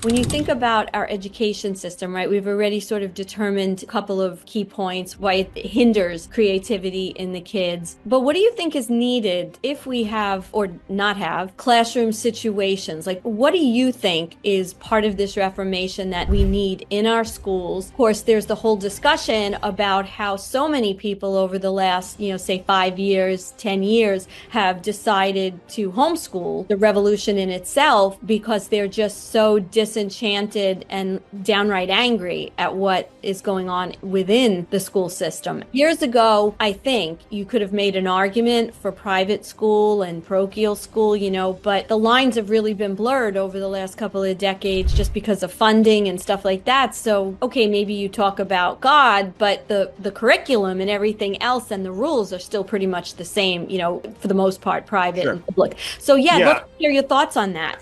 When you think about our education system, right, we've already sort of determined a couple of key points why it hinders creativity in the kids. But what do you think is needed if we have or not have classroom situations? Like, what do you think is part of this reformation that we need in our schools? Of course, there's the whole discussion about how so many people over the last, say 5 years, 10 years have decided to homeschool. The revolution in itself, because they're just so disenchanted and downright angry at what is going on within the school system. Years ago, I think you could have made an argument for private school and parochial school, but the lines have really been blurred over the last couple of decades just because of funding and stuff like that. So, okay, maybe you talk about God, but the curriculum and everything else and the rules are still pretty much the same, for the most part, private and public. So yeah, let's hear your thoughts on that.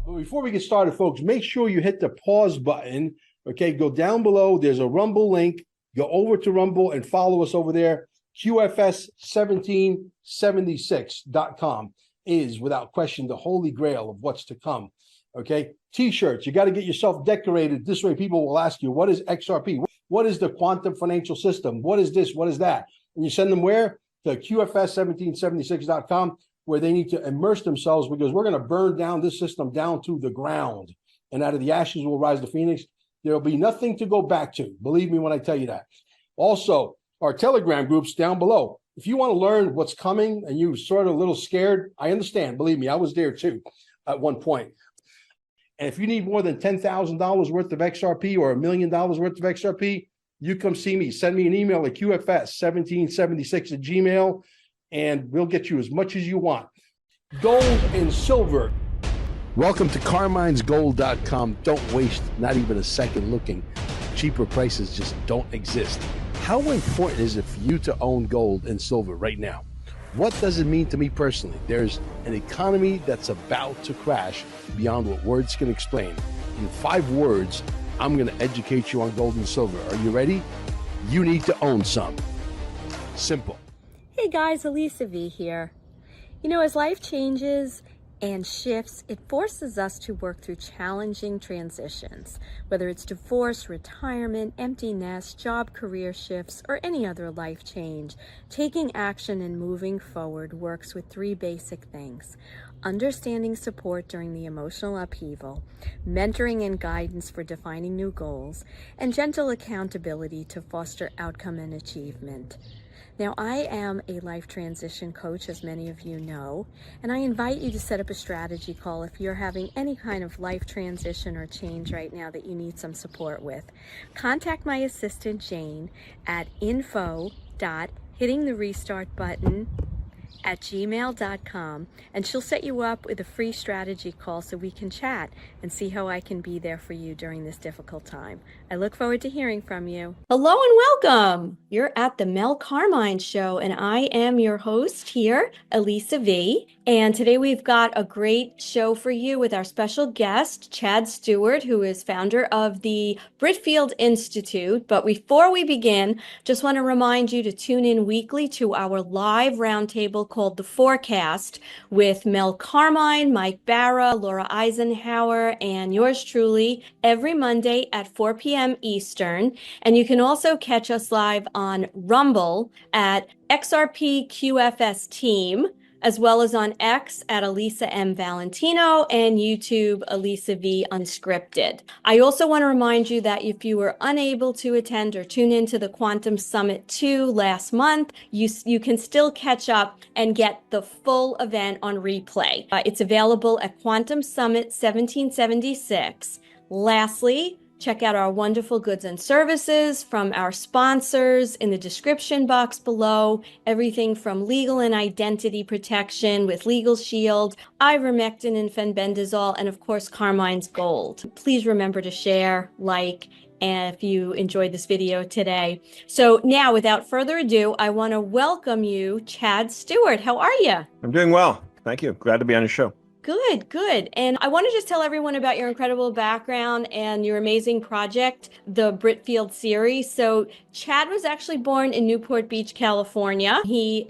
But before we get started, folks, make sure you hit the pause button. Okay, go down below. There's a Rumble link. Go over to Rumble and follow us over there. QFS1776.com is, without question, the holy grail of what's to come. Okay, T-shirts. You got to get yourself decorated. This way, people will ask you, what is XRP? What is the quantum financial system? What is this? What is that? And you send them where? To QFS1776.com. where they need to immerse themselves, because we're going to burn down this system down to the ground. And out of the ashes will rise the phoenix. There will be nothing to go back to. Believe me when I tell you that. Also, our Telegram groups down below. If you want to learn what's coming and you're sort of a little scared, I understand. Believe me, I was there too at one point. And if you need more than $10,000 worth of XRP or $1 million worth of XRP, you come see me. Send me an email at QFS1776@gmail. And we'll get you as much as you want. Gold and silver. Welcome to Carmine'sGold.com. Don't waste not even a second looking. Cheaper prices just don't exist. How important is it for you to own gold and silver right now? What does it mean to me personally? There's an economy that's about to crash beyond what words can explain. In 5 words, I'm going to educate you on gold and silver. Are you ready? You need to own some. Simple. Hey guys, Elisa V here. As life changes and shifts, it forces us to work through challenging transitions, whether it's divorce, retirement, empty nest, job career shifts, or any other life change. Taking action and moving forward works with 3 basic things: understanding support during the emotional upheaval, mentoring and guidance for defining new goals, and gentle accountability to foster outcome and achievement. Now, I am a life transition coach, as many of you know, and I invite you to set up a strategy call if you're having any kind of life transition or change right now that you need some support with. Contact my assistant, Jane, at info.hittingtherestartbutton@gmail.com, and she'll set you up with a free strategy call so we can chat and see how I can be there for you during this difficult time. I look forward to hearing from you. Hello and welcome. You're at the Mel Carmine Show, and I am your host here, Elisa V. And today we've got a great show for you with our special guest, Chad Stewart, who is founder of the Britfield Institute. But before we begin, just want to remind you to tune in weekly to our live roundtable called The Forecast with Mel Carmine, Mike Barra, Laura Eisenhower, and yours truly every Monday at 4 p.m. Eastern. And you can also catch us live on Rumble at XRPQFSTeam, as well as on X at Elisa M. Valentino and YouTube Elisa V. Unscripted. I also want to remind you that if you were unable to attend or tune into the Quantum Summit 2 last month, you can still catch up and get the full event on replay. It's available at Quantum Summit 1776. Lastly, check out our wonderful goods and services from our sponsors in the description box below. Everything from legal and identity protection with LegalShield, ivermectin and fenbendazole, and of course, Carmine's Gold. Please remember to share, like, and if you enjoyed this video today. So now, without further ado, I want to welcome you, Chad Stewart. How are you? I'm doing well. Thank you. Glad to be on your show. Good, good. And I want to just tell everyone about your incredible background and your amazing project, the Britfield series. So Chad was actually born in Newport Beach, California. He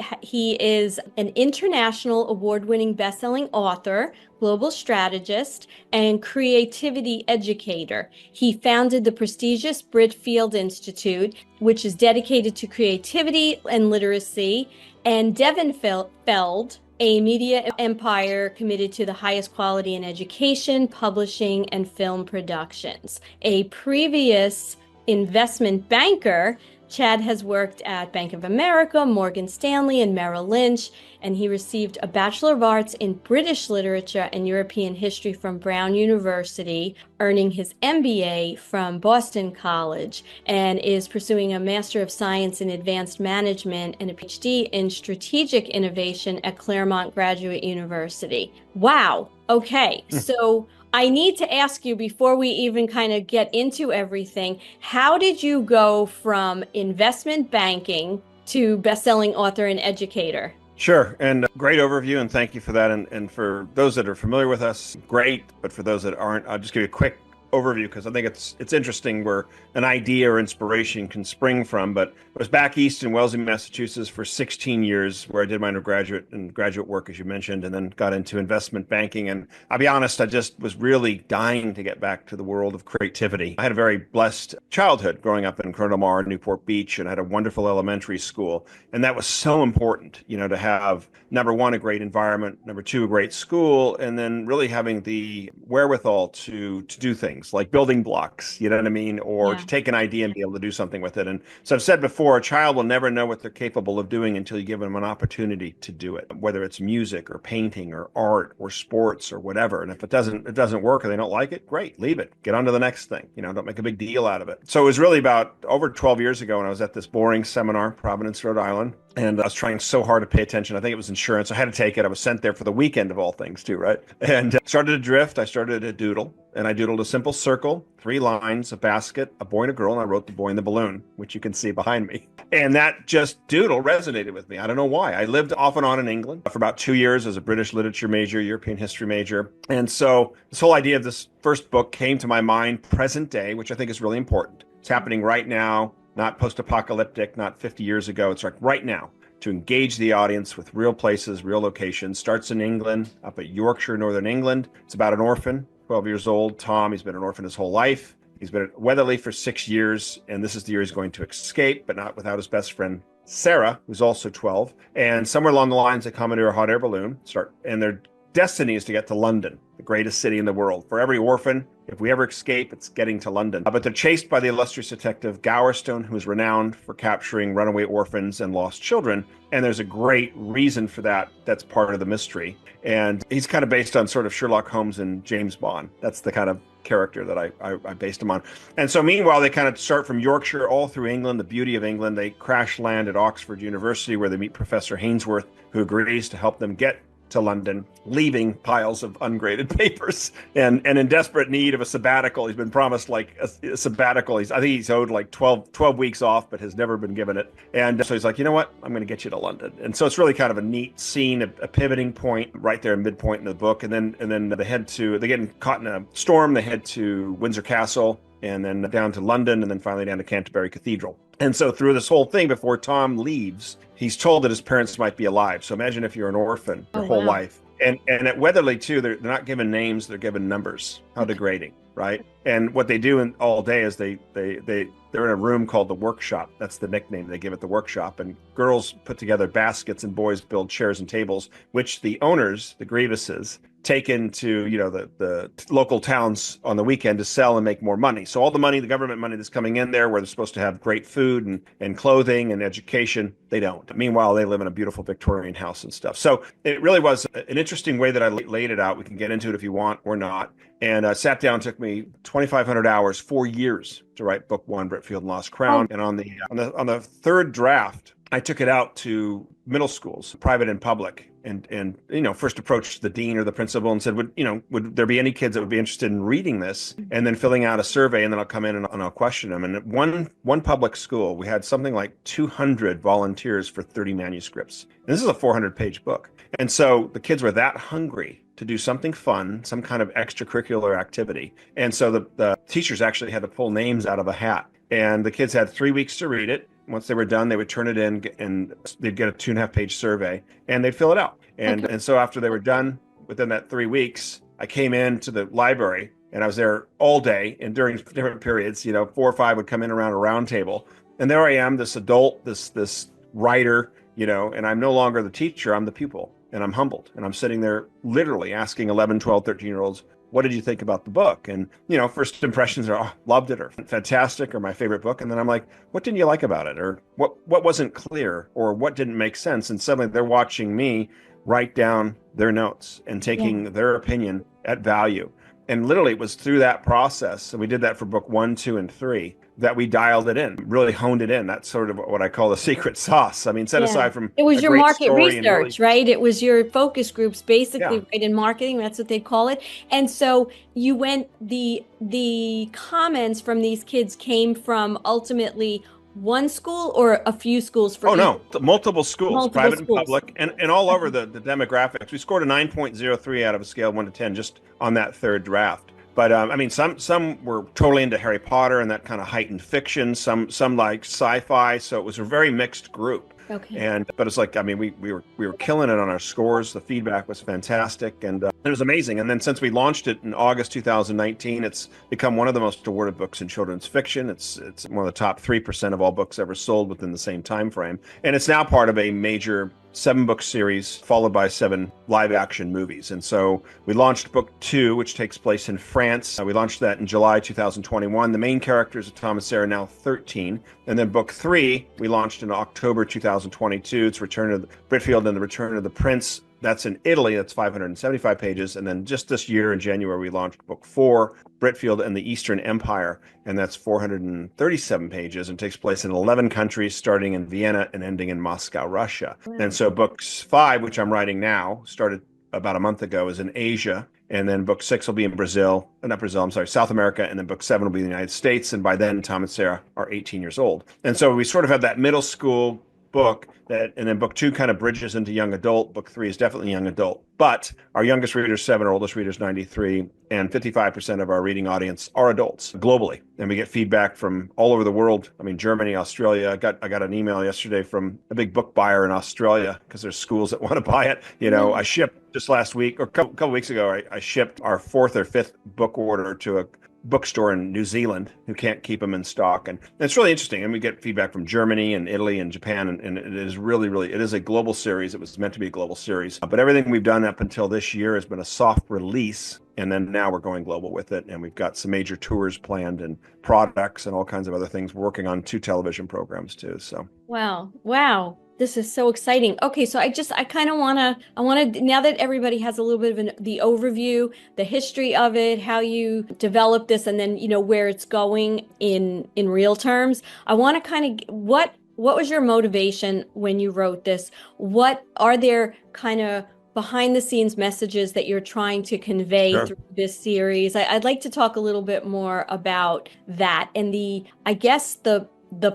is an international award-winning best-selling author, global strategist, and creativity educator. He founded the prestigious Britfield Institute, which is dedicated to creativity and literacy, and Devon Feld, a media empire committed to the highest quality in education, publishing, and film productions. A previous investment banker, Chad has worked at Bank of America, Morgan Stanley, and Merrill Lynch, and he received a Bachelor of Arts in British Literature and European History from Brown University, earning his MBA from Boston College, and is pursuing a Master of Science in Advanced Management and a PhD in Strategic Innovation at Claremont Graduate University. Wow. Okay. So I need to ask you before we even kind of get into everything, how did you go from investment banking to best-selling author and educator? Sure. And great overview. And thank you for that. And for those that are familiar with us, great. But for those that aren't, I'll just give you a quick overview because I think it's interesting where an idea or inspiration can spring from. But I was back east in Wellesley, Massachusetts for 16 years where I did my undergraduate and graduate work, as you mentioned, and then got into investment banking. And I'll be honest, I just was really dying to get back to the world of creativity. I had a very blessed childhood growing up in Corona del Mar, Newport Beach, and I had a wonderful elementary school. And that was so important, to have, number one, a great environment, number two, a great school, and then really having the wherewithal to do things like building blocks, you know what I mean? Or to take an idea and be able to do something with it. And so I've said before, a child will never know what they're capable of doing until you give them an opportunity to do it, whether it's music or painting or art or sports or whatever. And if it doesn't work or they don't like it, great, leave it, get on to the next thing, don't make a big deal out of it. So it was really about over 12 years ago when I was at this boring seminar, Providence, Rhode Island. And I was trying so hard to pay attention. I think it was insurance. I had to take it. I was sent there for the weekend of all things too, right? And started to drift. I started to doodle. And I doodled a simple circle, 3 lines, a basket, a boy and a girl, and I wrote the boy and the balloon, which you can see behind me. And that just doodle resonated with me. I don't know why. I lived off and on in England for about 2 years as a British literature major, European history major. And so this whole idea of this first book came to my mind present day, which I think is really important. It's happening right now, not post-apocalyptic, not 50 years ago. It's like right now, to engage the audience with real places, real locations. Starts in England, up at Yorkshire, Northern England. It's about an orphan, 12 years old, Tom. He's been an orphan his whole life. He's been at Weatherly for 6 years, and this is the year he's going to escape, but not without his best friend, Sarah, who's also 12. And somewhere along the lines, they come into a hot air balloon, and their destiny is to get to London, the greatest city in the world. For every orphan, if we ever escape, it's getting to London. But they're chased by the illustrious detective Gowerstone, who is renowned for capturing runaway orphans and lost children. And there's a great reason for that. That's part of the mystery. And he's kind of based on sort of Sherlock Holmes and James Bond. That's the kind of character that I based him on. And so meanwhile, they kind of start from Yorkshire all through England, the beauty of England. They crash land at Oxford University, where they meet Professor Hainsworth, who agrees to help them get to London, leaving piles of ungraded papers and in desperate need of a sabbatical. He's been promised like a sabbatical. I think he's owed like 12 weeks off, but has never been given it. And so he's like, you know what? I'm going to get you to London. And so it's really kind of a neat scene, a pivoting point right there, midpoint in the book. And then they get caught in a storm. They head to Windsor Castle and then down to London and then finally down to Canterbury Cathedral. And so through this whole thing, before Tom leaves, he's told that his parents might be alive. So imagine if you're an orphan your whole life. And at Weatherly, too, they're not given names, they're given numbers. How degrading, right? And what they do all day is they're in a room called the workshop. That's the nickname they give it, the workshop. And girls put together baskets and boys build chairs and tables, which the owners, the Grievuses, take into the local towns on the weekend to sell and make more money. So all the money, the government money that's coming in there, where they're supposed to have great food and clothing and education, they don't. Meanwhile, they live in a beautiful Victorian house and stuff. So it really was an interesting way that I laid it out. We can get into it if you want or not. And I sat down, took me 2,500 hours, 4 years to write book 1, Britfield and Lost Crown. And on the third draft, I took it out to middle schools, private and public, and first approached the dean or the principal and said, would there be any kids that would be interested in reading this? And then filling out a survey, and then I'll come in and I'll question them. And at one public school, we had something like 200 volunteers for 30 manuscripts. And this is a 400-page book. And so the kids were that hungry to do something fun, some kind of extracurricular activity. And so the teachers actually had to pull names out of a hat. And the kids had 3 weeks to read it. Once they were done, they would turn it in and they'd get a 2.5-page survey and they'd fill it out. And so after they were done, within that 3 weeks, I came into the library and I was there all day, and during different periods, 4 or 5 would come in around a round table. And there I am, this adult, this writer, and I'm no longer the teacher, I'm the pupil, and I'm humbled. And I'm sitting there literally asking 11, 12, 13-year-olds, what did you think about the book? And, first impressions are, oh, loved it, or fantastic, or my favorite book. And then I'm like, what didn't you like about it? Or what wasn't clear, or what didn't make sense? And suddenly they're watching me write down their notes and taking their opinion at value. And literally it was through that process, and we did that for book 1, 2, and 3, that we dialed it in, really honed it in. That's sort of what I call the secret sauce. I mean, set aside from it was your market research, really, right? It was your focus groups, basically, right, in marketing. That's what they call it. And so you went, the comments from these kids came from ultimately one school or a few schools for multiple schools, private and public, and all over the demographics. We scored a 9.03 out of a scale of 1 to 10 just on that third draft. But I mean, some were totally into Harry Potter and that kind of heightened fiction. Some like sci-fi. So it was a very mixed group. Okay. But it's like, I mean, we were killing it on our scores. The feedback was fantastic, and it was amazing. And then since we launched it in August 2019, it's become one of the most awarded books in children's fiction. It's one of the top 3% of all books ever sold within the same time frame, and it's now part of a major 7-book series followed by 7 live action movies. And so we launched book 2, which takes place in France. We launched that in July 2021. The main characters of Tom and Sarah are now 13. And then book 3, we launched in October 2022. It's Return of Britfield and the Return of the Prince. That's in Italy. That's 575 pages. And then just this year in January, we launched book 4, Britfield and the Eastern Empire. And that's 437 pages and takes place in 11 countries, starting in Vienna and ending in Moscow, Russia. Wow. And so books 5, which I'm writing now, started about a month ago, is in Asia. And then book 6 will be in South America. And then book 7 will be in the United States. And by then, Tom and Sarah are 18 years old. And so we sort of have that middle school book and then book 2 kind of bridges into young adult. Book 3 is definitely young adult, but our youngest reader is 7, our oldest reader is 93, and 55% of our reading audience are adults globally. And we get feedback from all over the world. I mean, Germany, Australia. I got an email yesterday from a big book buyer in Australia, because there's schools that want to buy it. I shipped just last week, or a couple weeks ago, I shipped our 4th or 5th book order to a bookstore in New Zealand who can't keep them in stock. And it's really interesting. And we get feedback from Germany and Italy and Japan. And it is really, it is a global series. It was meant to be a global series. But everything we've done up until this year has been a soft release. And then now we're going global with it. And we've got some major tours planned and products and all kinds of other things. We're working on 2 television programs too. So. Wow. This is so exciting. Okay, so I kind of want to, now that everybody has a little bit of the overview, the history of it, how you develop this, and then, where it's going in real terms, I want to kind of, what was your motivation when you wrote this? What are there kind of behind the scenes messages that you're trying to convey through this series? I'd like to talk a little bit more about that and the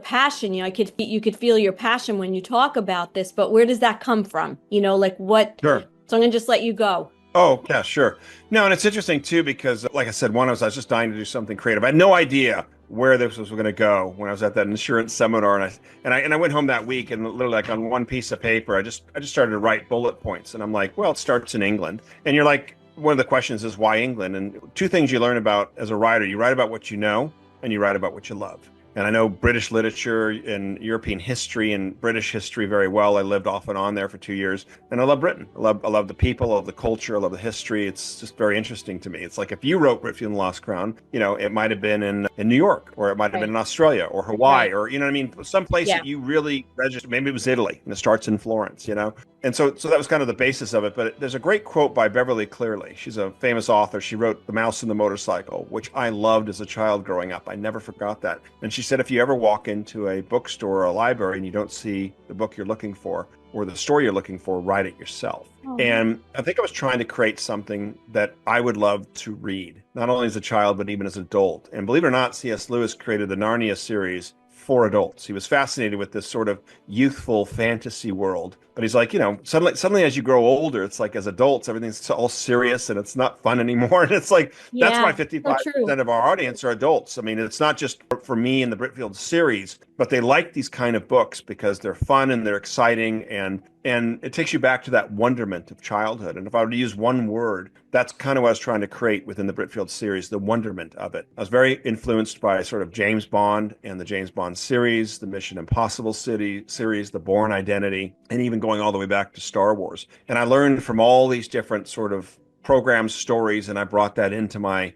passion. You could feel your passion when you talk about this, but where does that come from? Like what? Sure. So I'm gonna just let you go. Oh, yeah, sure. No, and it's interesting too, because like I said, I was just dying to do something creative. I had no idea where this was going to go when I was at that insurance seminar, and I went home that week, and literally, like, on one piece of paper, I just started to write bullet points, and I'm like, well, it starts in England, and you're like, one of the questions is why England? And 2 things you learn about as a writer: you write about what you know, and you write about what you love. And I know British literature and European history and British history very well. I lived off and on there for 2 years, and I love Britain. I love the people, I love the culture, I love the history. It's just very interesting to me. It's like if you wrote Britfield and the Lost Crown, it might have been in New York, or it might have been in Australia or Hawaii, or what I mean, some place that you really registered. Maybe it was Italy, and it starts in Florence, And so that was kind of the basis of it. But there's a great quote by Beverly Clearly. She's a famous author. She wrote The Mouse and the Motorcycle, which I loved as a child growing up. I never forgot that. And she said, if you ever walk into a bookstore or a library and you don't see the book you're looking for or the story you're looking for, write it yourself. Oh. And I think I was trying to create something that I would love to read, not only as a child, but even as an adult. And believe it or not, C.S. Lewis created the Narnia series for adults. He was fascinated with this sort of youthful fantasy world But he's like, suddenly as you grow older, it's like as adults, everything's all serious and it's not fun anymore. And it's like, that's why Yeah, so 55% true. of our audience are adults. I mean, it's not just for me and the Britfield series, but they like these kind of books because they're fun and they're exciting and it takes you back to that wonderment of childhood. And if I were to use one word, that's kind of what I was trying to create within the Britfield series, the wonderment of it. I was very influenced by sort of James Bond and the James Bond series, the Mission Impossible series, the Bourne Identity, and even going all the way back to Star Wars. And I learned from all these different sort of programs, stories, and I brought that into my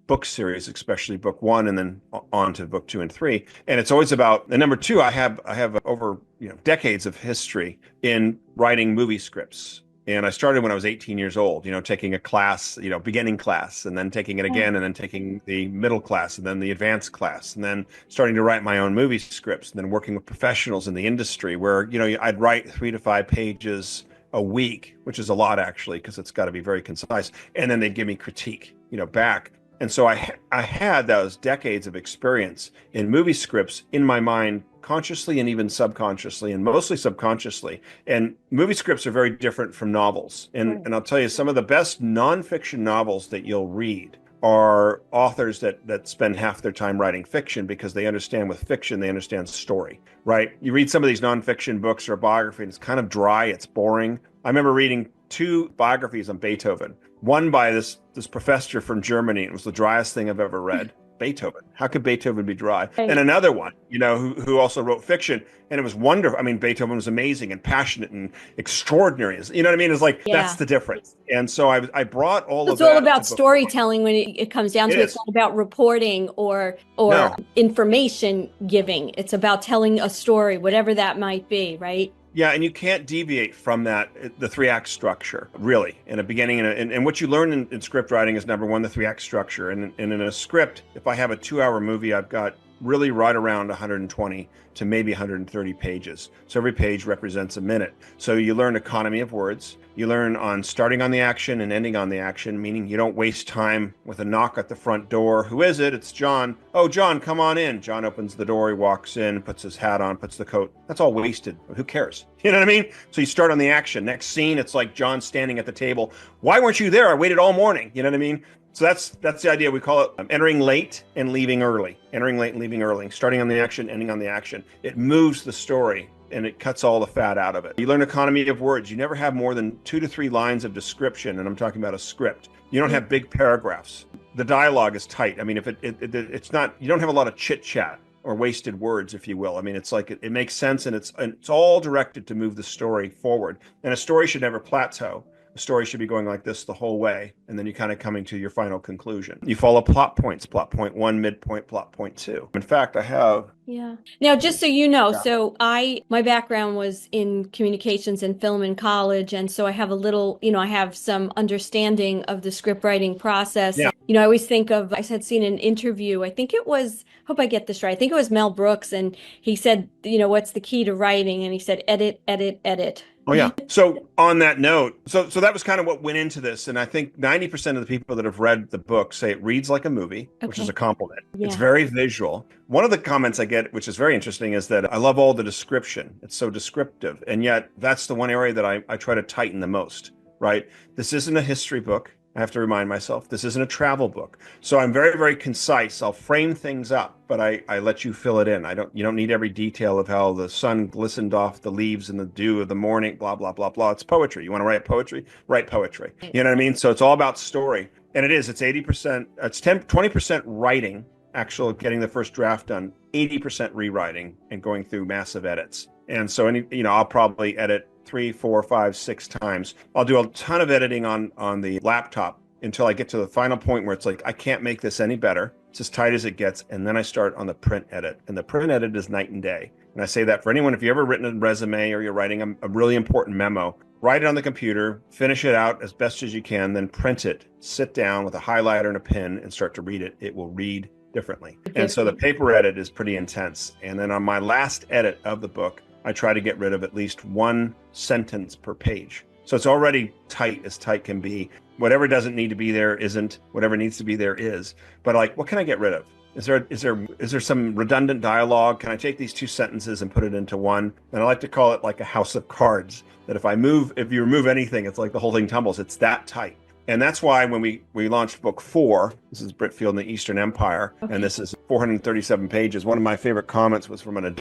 book series, especially book one, and then on to book 2 and 3. And it's always about, and number two, I have over decades of history in writing movie scripts. And I started when I was 18 years old, taking a class, beginning class, and then taking it again, and then taking the middle class, and then the advanced class, and then starting to write my own movie scripts, and then working with professionals in the industry where, I'd write 3 to 5 pages a week, which is a lot actually, because it's got to be very concise. And then they'd give me critique, back. And so I had those decades of experience in movie scripts in my mind, consciously and even subconsciously, and mostly subconsciously. And movie scripts are very different from novels. And I'll tell you, some of the best nonfiction novels that you'll read are authors that spend half their time writing fiction because they understand with fiction, they understand story, right? You read some of these nonfiction books or biography, and it's kind of dry, it's boring. I remember reading 2 biographies on Beethoven. One by this professor from Germany. It was the driest thing I've ever read. Beethoven. How could Beethoven be dry? Right. And another one, who also wrote fiction, and it was wonderful. I mean, Beethoven was amazing and passionate and extraordinary. You know what I mean? It's like, that's the difference. And so I brought all of that. It's all about storytelling when it comes down to it. It's not about reporting or No. information giving. It's about telling a story, whatever that might be, right? Yeah, and you can't deviate from that, the 3-act structure, really, in a beginning. And what you learn in script writing is, number one, the 3-act structure. And in a script, if I have a 2-hour movie, I've got really right around 120 to maybe 130 pages. So every page represents a minute. So you learn economy of words. You learn on starting on the action and ending on the action, meaning you don't waste time with a knock at the front door. Who is it? It's John. Oh, John, come on in. John opens the door. He walks in, puts his hat on, puts the coat. That's all wasted. Who cares? You know what I mean? So you start on the action. Next scene, it's like John standing at the table. Why weren't you there? I waited all morning. You know what I mean? So that's the idea. We call it entering late and leaving early. Entering late and leaving early. Starting on the action, ending on the action. It moves the story and it cuts all the fat out of it. You learn economy of words. You never have more than 2 to 3 lines of description, and I'm talking about a script. You don't have big paragraphs. The dialogue is tight. I mean, if it's not, you don't have a lot of chit chat or wasted words, if you will. I mean, it's like it makes sense, and it's all directed to move the story forward. And a story should never plateau. A story should be going like this the whole way, and then you're kind of coming to your final conclusion. You follow plot points, plot point 1, midpoint, plot point 2. In fact, I have... Yeah. Now, just so you know, so my background was in communications and film in college, and so I have a little, I have some understanding of the script writing process. Yeah. I always think of, I had seen an interview, I think it was, hope I get this right, I think it was Mel Brooks, and he said, what's the key to writing? And he said, edit, edit, edit. Oh, yeah. So on that note, so that was kind of what went into this. And I think 90% of the people that have read the book say it reads like a movie, which is a compliment. Yeah. It's very visual. One of the comments I get, which is very interesting, is that I love all the description. It's so descriptive. And yet that's the one area that I try to tighten the most, right? This isn't a history book. I have to remind myself, this isn't a travel book. So I'm very, very concise. I'll frame things up, but I let you fill it in. You don't need every detail of how the sun glistened off the leaves in the dew of the morning, blah, blah, blah, blah. It's poetry. You want to write poetry? Write poetry. You know what I mean? So it's all about story. And it's 80%, it's 20% writing, actual getting the first draft done, 80% rewriting and going through massive edits. And so I'll probably edit 3, 4, 5, 6 times. I'll do a ton of editing on the laptop until I get to the final point where it's like, I can't make this any better. It's as tight as it gets. And then I start on the print edit. And the print edit is night and day. And I say that for anyone, if you've ever written a resume or you're writing a really important memo, write it on the computer, finish it out as best as you can, then print it, sit down with a highlighter and a pen and start to read it. It will read differently. And so the paper edit is pretty intense. And then on my last edit of the book, I try to get rid of at least 1 sentence per page. So it's already tight as tight can be. Whatever doesn't need to be there isn't. Whatever needs to be there is. But like, what can I get rid of? Is there some redundant dialogue? Can I take these two sentences and put it into one? And I like to call it like a house of cards, that if you remove anything, it's like the whole thing tumbles. It's that tight. And that's why when we launched book 4, this is Britfield and the Eastern Empire, and this is 437 pages. One of my favorite comments was from an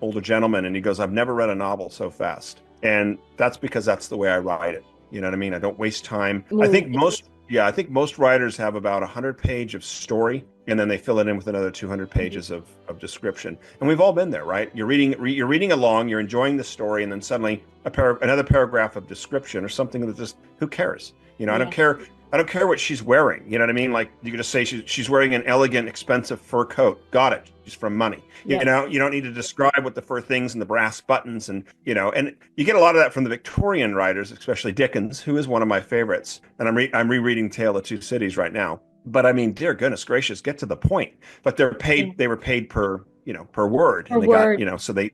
older gentleman, and he goes, "I've never read a novel so fast." And that's because that's the way I write it. You know what I mean? I don't waste time. I think most writers have about 100 pages of story, and then they fill it in with another 200 pages of description. And we've all been there, right? You're reading along, you're enjoying the story, and then suddenly another paragraph of description or something that just, who cares? You know, I don't care what she's wearing. You know what I mean? Like, you could just say she's wearing an elegant, expensive fur coat. Got it. She's from money. Yes. You know, you don't need to describe what the fur things and the brass buttons and, you know, and you get a lot of that from the Victorian writers, especially Dickens, who is one of my favorites. And I'm rereading Tale of Two Cities right now. But I mean, dear goodness gracious, get to the point. But they were paid per word. Per word. Got, you know, so they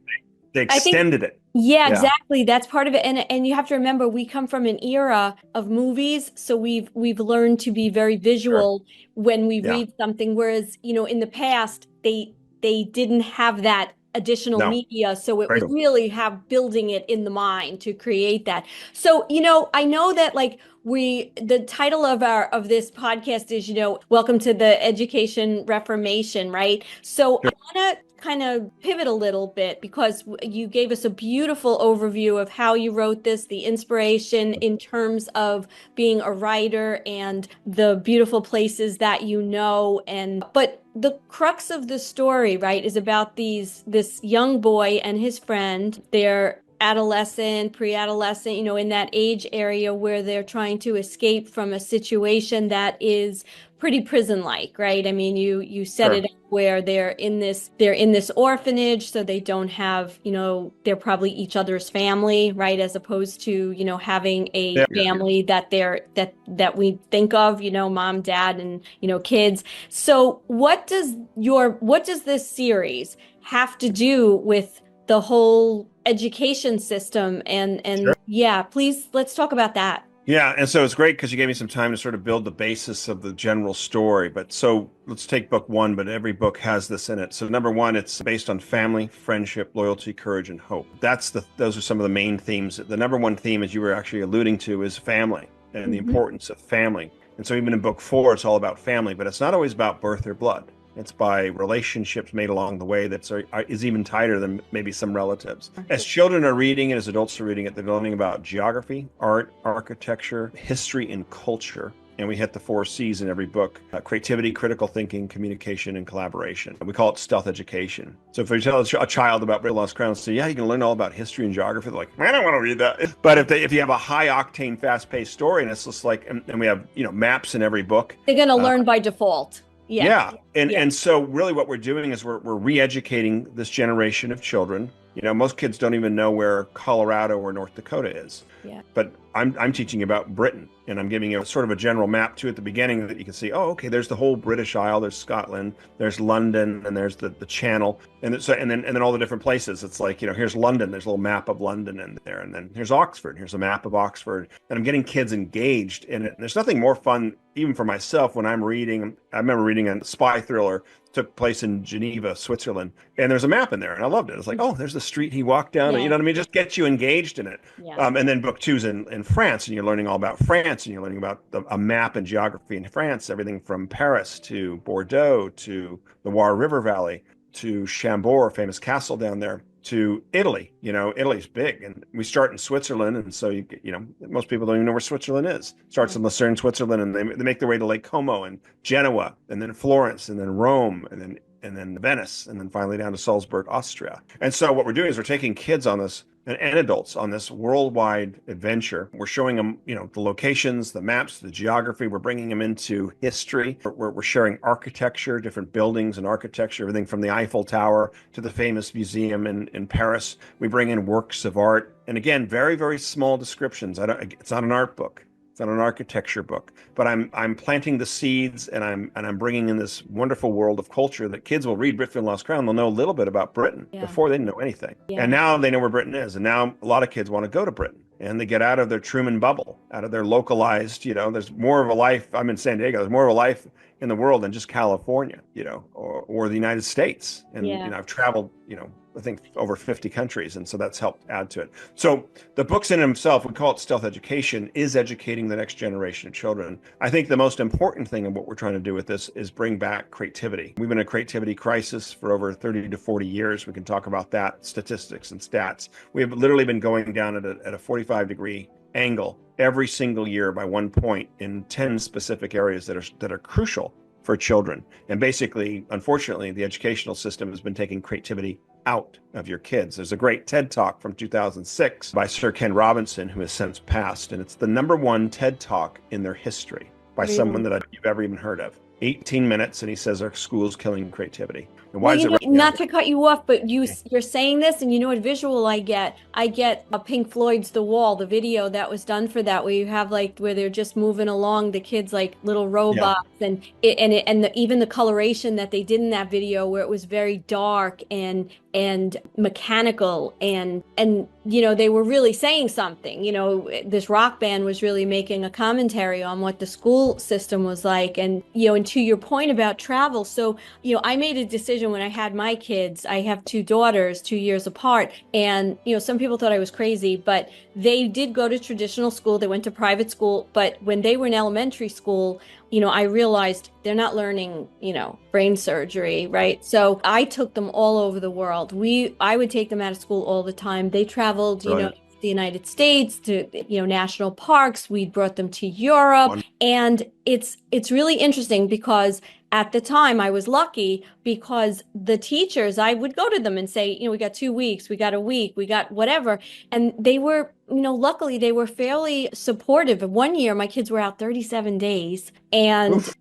extended it. Yeah, exactly. That's part of it. And you have to remember, we come from an era of movies, so we've learned to be very visual when we read something. Whereas, you know, in the past, they didn't have that additional media, so it was really building it in the mind to create that. So, you know, I know that like the title of this podcast is, you know, welcome to the education reformation, right? So I want to kind of pivot a little bit, because you gave us a beautiful overview of how you wrote this, the inspiration in terms of being a writer and the beautiful places that you know. But the crux of the story, right, is about this young boy and his friend. They're adolescent, pre-adolescent, you know, in that age area where they're trying to escape from a situation that is pretty prison-like, right? I mean, you set it up where they're in this orphanage, so they don't have, you know, they're probably each other's family, right? As opposed to, you know, having a family that we think of, you know, mom, dad, and, you know, kids. So what does this series have to do with the whole education system? And please, let's talk about that. Yeah, and so it's great because you gave me some time to sort of build the basis of the general story. But so let's take book 1, but every book has this in it. So number 1, it's based on family, friendship, loyalty, courage, and hope. Those are some of the main themes. The number 1 theme, as you were actually alluding to, is family and the importance of family. And so even in book 4, it's all about family, but it's not always about birth or blood. It's by relationships made along the way that is even tighter than maybe some relatives. As children are reading it, as adults are reading it, they're learning about geography, art, architecture, history, and culture. And we hit the 4 C's in every book: creativity, critical thinking, communication, and collaboration. And we call it stealth education. So if you tell a child about Britain Lost Crown, say, yeah, you can learn all about history and geography, they're like, I don't want to read that. But if you have a high octane, fast paced story, and it's just like, and we have, you know, maps in every book, they're going to learn by default. And so really what we're doing is we're re-educating this generation of children. You know, most kids don't even know where Colorado or North Dakota is. But I'm teaching about Britain, and I'm giving you sort of a general map too at the beginning that you can see, oh, okay, there's the whole British Isle, there's Scotland, there's London, and there's the Channel, and then all the different places. It's like, you know, here's London, there's a little map of London in there, and then here's Oxford, here's a map of Oxford, and I'm getting kids engaged in it. And there's nothing more fun, even for myself, when I'm reading. I remember reading a spy thriller, took place in Geneva, Switzerland, and there's a map in there, and I loved it. It's like, oh, there's the street he walked down, you know what I mean? Just gets you engaged in it. And then book 2's in France, and you're learning all about France, and you're learning about a map and geography in France, everything from Paris to Bordeaux to the Loire River Valley to Chambord, famous castle down there, to Italy. You know, Italy's big, and we start in Switzerland, and so you know, most people don't even know where Switzerland is. Starts in Lucerne, Switzerland, and they make their way to Lake Como and Genoa, and then Florence, and then Rome, and then Venice, and then finally down to Salzburg, Austria. And so what we're doing is we're taking kids on this, and adults on this worldwide adventure. We're showing them, you know, the locations, the maps, the geography. We're bringing them into history. We're sharing architecture, different buildings and architecture, everything from the Eiffel Tower to the famous museum in Paris. We bring in works of art. And again, very, very small descriptions. It's not an art book. It's not an architecture book, but I'm planting the seeds, and I'm bringing in this wonderful world of culture that kids will read Britfield and Lost Crown. They'll know a little bit about Britain. Before they didn't know anything. And now they know where Britain is. And now a lot of kids want to go to Britain. and they get out of their Truman bubble, out of their localized, there's more of a life. I'm in San Diego. There's more of a life in the world than just California, or the United States. And, Yeah. I've traveled, I think over 50 countries. And so that's helped add to it. So the books in himself, we call it stealth education, is educating the next generation of children. I think the most important thing of what we're trying to do with this is bring back creativity. We've been in a creativity crisis for over 30 to 40 years. We can talk about that, statistics and stats. We've literally been going down at a 45-degree angle every single year by 1 point in 10 specific areas that are crucial for children. And basically, unfortunately, the educational system has been taking creativity out of your kids. There's a great TED Talk from 2006 by Sir Ken Robinson, who has since passed, and it's the #1 TED Talk in their history by someone that you've ever even heard of. 18 minutes, and he says our school's killing creativity. And why is it? Not to cut you off, but you're saying this, and you know what visual I get? I get a Pink Floyd's The Wall, the video that was done for that, where you have where they're just moving along, the kids like little robots, and even the coloration that they did in that video, where it was very dark and mechanical, and they were really saying something. This rock band was really making a commentary on what the school system was like, and to your point about travel. So I made a decision when I had my kids. I have 2 daughters, 2 years apart, and some people thought I was crazy, but they did go to traditional school. They went to private school, but when they were in elementary school, I realized they're not learning, brain surgery, right? So I took them all over the world. I would take them out of school all the time. They traveled, Right. The United States to, national parks. We brought them to Europe. And it's really interesting because at the time I was lucky because the teachers, I would go to them and say, we got 2 weeks, we got a week, we got whatever. And they were, luckily they were fairly supportive. One year my kids were out 37 days and Oof.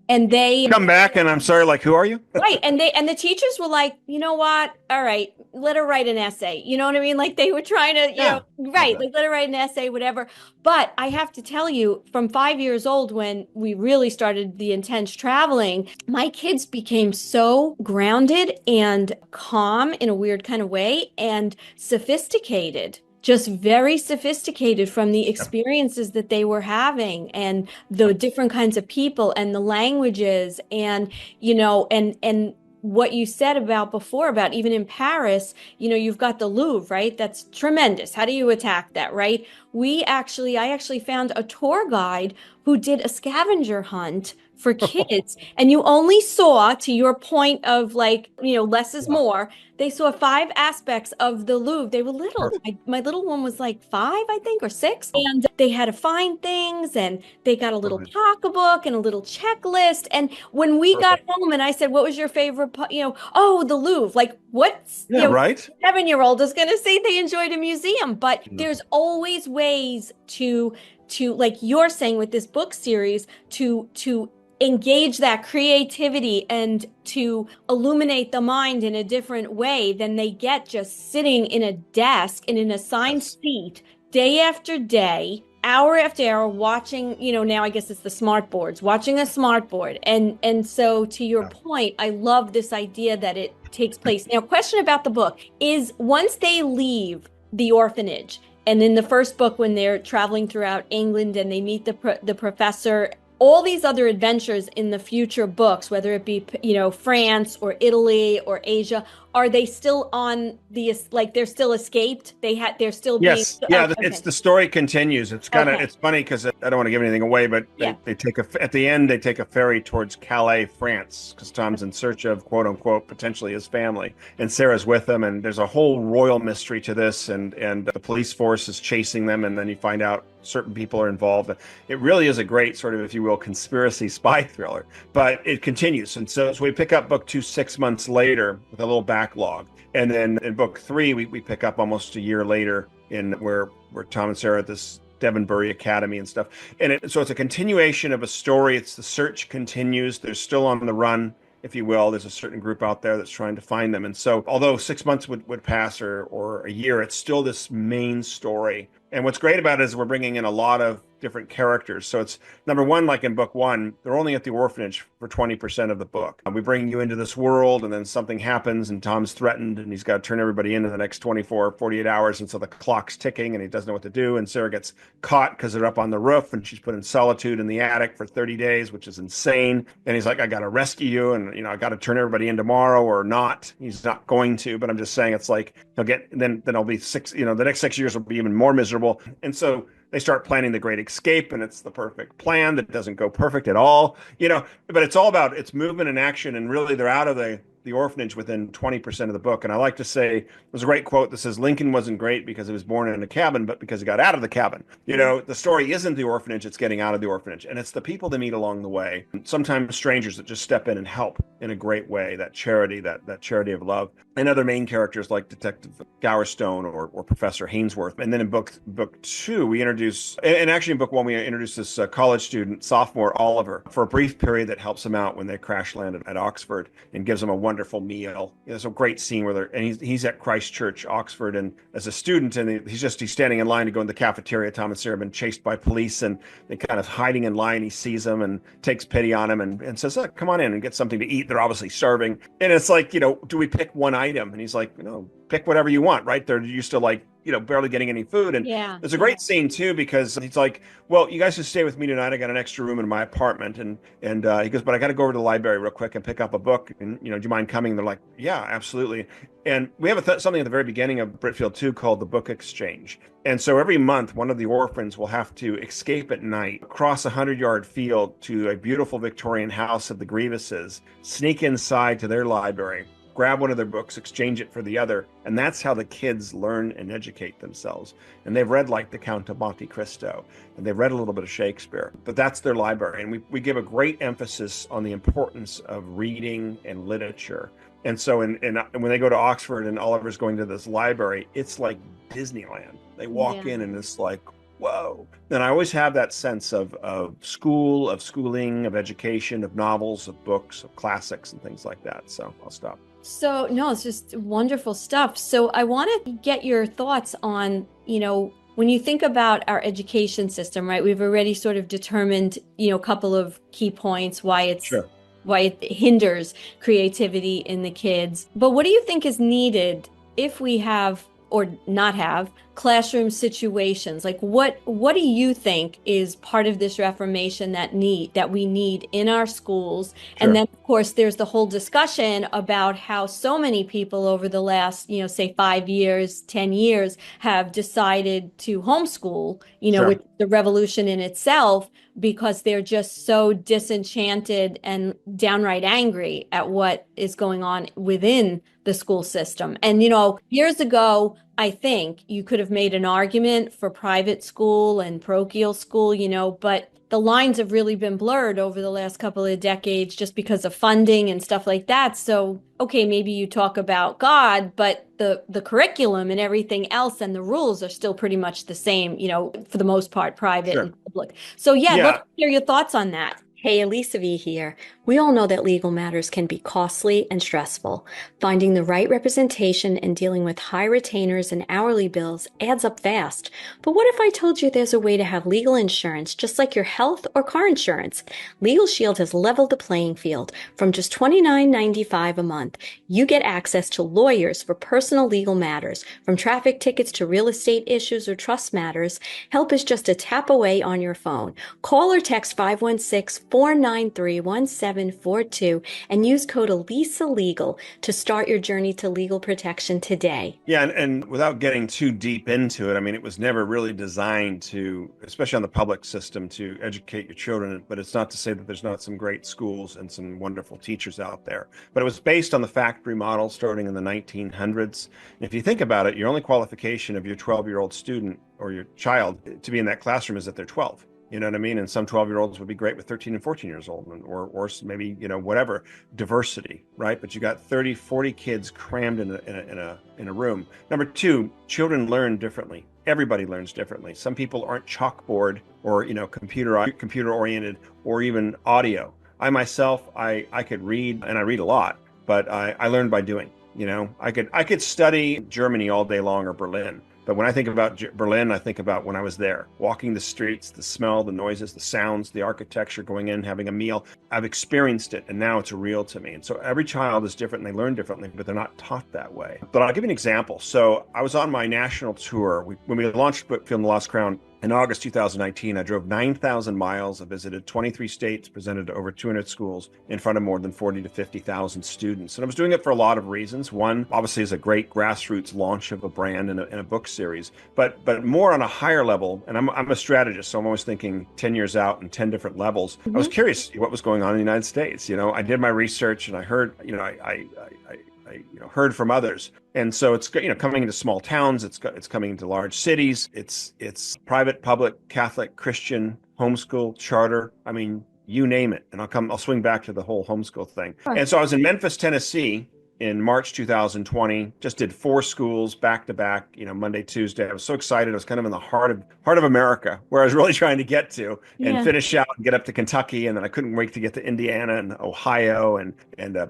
and they Come back and I'm sorry, who are you? Right. And the teachers were like, you know what? All right, let her write an essay. You know what I mean? They were trying to, right. Let her write an essay, whatever. But I have to tell you, from 5 years old, when we really started the intense traveling, my kids became so grounded and calm in a weird kind of way and sophisticated. Just very sophisticated from the experiences that they were having and the different kinds of people and the languages and, and what you said about before about even in Paris, you've got the Louvre, right? That's tremendous. How do you attack that, right? I actually found a tour guide who did a scavenger hunt for kids. And you only saw, to your point of less is more, they saw 5 aspects of the Louvre. They were little. My little one was 5, I think, or 6. And they had to find things, and they got a little pocketbook and a little checklist. And when we got home and I said, what was your favorite, the Louvre, what's, right. 7-year-old is going to say they enjoyed a museum, but there's always ways to like you're saying with this book series, to engage that creativity and to illuminate the mind in a different way than they get just sitting in a desk in an assigned seat day after day, hour after hour, watching, now I guess it's the smart boards, watching a smart board. And so to your point, I love this idea that it takes place. Now, question about the book is once they leave the orphanage, and in the first book, when they're traveling throughout England and they meet the professor, all these other adventures in the future books, whether it be, France or Italy or Asia, are they still on the, they're still escaped? They're still being. Yes. Yeah. It's the story continues. It's kind of, it's funny because I don't want to give anything away, but they take at the end, they take a ferry towards Calais, France, because Tom's in search of quote unquote, potentially his family, and Sarah's with him. And there's a whole royal mystery to this. And the police force is chasing them. And then you find out certain people are involved. It really is a great sort of, if you will, conspiracy spy thriller, but it continues. And so we pick up book 2 6 months later with a little backlog. And then in book 3, we pick up almost a year later in where Tom and Sarah are at this Devonbury Academy and stuff. And so it's a continuation of a story. It's the search continues. They're still on the run, if you will. There's a certain group out there that's trying to find them. And so although 6 months would pass or a year, it's still this main story. And what's great about it is we're bringing in a lot of different characters. So it's number one, like in book one, they're only at the orphanage for 20% of the book. We bring you into this world and then something happens and Tom's threatened and he's got to turn everybody in the next 24, 48 hours. And so the clock's ticking and he doesn't know what to do. And Sarah gets caught because they're up on the roof and she's put in solitude in the attic for 30 days, which is insane. And he's like, I got to rescue you. And, I got to turn everybody in tomorrow or not. He's not going to, but I'm just saying it's like, he'll get, then I'll be the next 6 years will be even more miserable. And so they start planning the great escape and it's the perfect plan that doesn't go perfect at all, but it's all about it's movement and action. And really they're out of the orphanage within 20% of the book. And I like to say, there's a great quote that says, Lincoln wasn't great because he was born in a cabin, but because he got out of the cabin. The story isn't the orphanage, it's getting out of the orphanage. And it's the people they meet along the way, sometimes strangers that just step in and help in a great way, that charity, that charity of love. And other main characters like Detective Gowerstone or Professor Hainsworth. And then in book two, we introduce, and actually in book one, we introduce this college student, sophomore Oliver, for a brief period that helps him out when they crash landed at Oxford and gives him a wonderful meal. There's a great scene where he's at Christ Church, Oxford, and as a student, and he's standing in line to go in the cafeteria. Tom and Sarah have been chased by police, and they kind of hiding in line. He sees them and takes pity on him and says, "Look, come on in and get something to eat." They're obviously starving, and it's like, do we pick one item? And he's like, pick whatever you want, right? They're used to like, barely getting any food. And there's a great scene too, because he's like, well, you guys should stay with me tonight. I got an extra room in my apartment. And he goes, but I got to go over to the library real quick and pick up a book. And, do you mind coming? And they're like, yeah, absolutely. And we have something at the very beginning of Britfield 2 called the Book Exchange. And so every month, one of the orphans will have to escape at night, cross a 100-yard field to a beautiful Victorian house of the Grievuses, sneak inside to their library, grab one of their books, exchange it for the other. And that's how the kids learn and educate themselves. And they've read like the Count of Monte Cristo, and they've read a little bit of Shakespeare, but that's their library. And we give a great emphasis on the importance of reading and literature. And so when they go to Oxford and Oliver's going to this library, it's like Disneyland. They walk in and it's like, whoa. And I always have that sense of schooling, of education, of novels, of books, of classics and things like that. So I'll stop. So, no, it's just wonderful stuff. So I want to get your thoughts on, when you think about our education system, right? We've already sort of determined, a couple of key points, why it hinders creativity in the kids. But what do you think is needed if we have or not have classroom situations? Like what do you think is part of this reformation that we need in our schools? Sure. And then of course there's the whole discussion about how so many people over the last, say 5 years, 10 years have decided to homeschool, sure. With the revolution in itself, because they're just so disenchanted and downright angry at what is going on within the school system. And, years ago, I think you could have made an argument for private school and parochial school, but the lines have really been blurred over the last couple of decades just because of funding and stuff like that. So, okay, maybe you talk about God, but the curriculum and everything else and the rules are still pretty much the same, for the most part, private sure. and public. So let's hear your thoughts on that. Hey, Elisa V here. We all know that legal matters can be costly and stressful. Finding the right representation and dealing with high retainers and hourly bills adds up fast. But what if I told you there's a way to have legal insurance just like your health or car insurance? LegalShield has leveled the playing field. From just $29.95 a month, you get access to lawyers for personal legal matters. From traffic tickets to real estate issues or trust matters, help is just a tap away on your phone. Call or text 516-493-1742 and use code Elisa Legal to start your journey to legal protection today. Yeah, and without getting too deep into it, I mean, it was never really designed to, especially on the public system, to educate your children. But it's not to say that there's not some great schools and some wonderful teachers out there. But it was based on the factory model starting in the 1900s. And if you think about it, your only qualification of your 12-year-old student or your child to be in that classroom is that they're 12. You know what I mean? And some 12-year-olds would be great with 13 and 14 years old, or maybe, whatever, diversity, right? But you got 30, 40 kids crammed in a room. Number two, children learn differently. Everybody learns differently. Some people aren't chalkboard or, computer oriented or even audio. I myself, I could read, and I read a lot, but I learned by doing. I could study Germany all day long or Berlin. But when I think about Berlin, I think about when I was there, walking the streets, the smell, the noises, the sounds, the architecture, going in, having a meal. I've experienced it, and now it's real to me. And so every child is different, and they learn differently, but they're not taught that way. But I'll give you an example. So I was on my national tour. When we launched Bookfield and the Lost Crown, in August 2019, I drove 9,000 miles. I visited 23 states, presented to over 200 schools in front of more than 40 to 50,000 students. And I was doing it for a lot of reasons. One, obviously, is a great grassroots launch of a brand and a book series, but more on a higher level. And I'm a strategist, so I'm always thinking 10 years out and 10 different levels. I was curious what was going on in the United States. I did my research, and I heard, I heard from others. And so it's, coming into small towns, it's coming into large cities, it's private, public, Catholic, Christian, homeschool, charter. I mean, you name it. And I'll swing back to the whole homeschool thing. And so I was in Memphis, Tennessee in March 2020, just did 4 schools back to back, Monday, Tuesday. I was so excited. I was kind of in the heart of America, where I was really trying to get to and finish out and get up to Kentucky. And then I couldn't wait to get to Indiana and Ohio and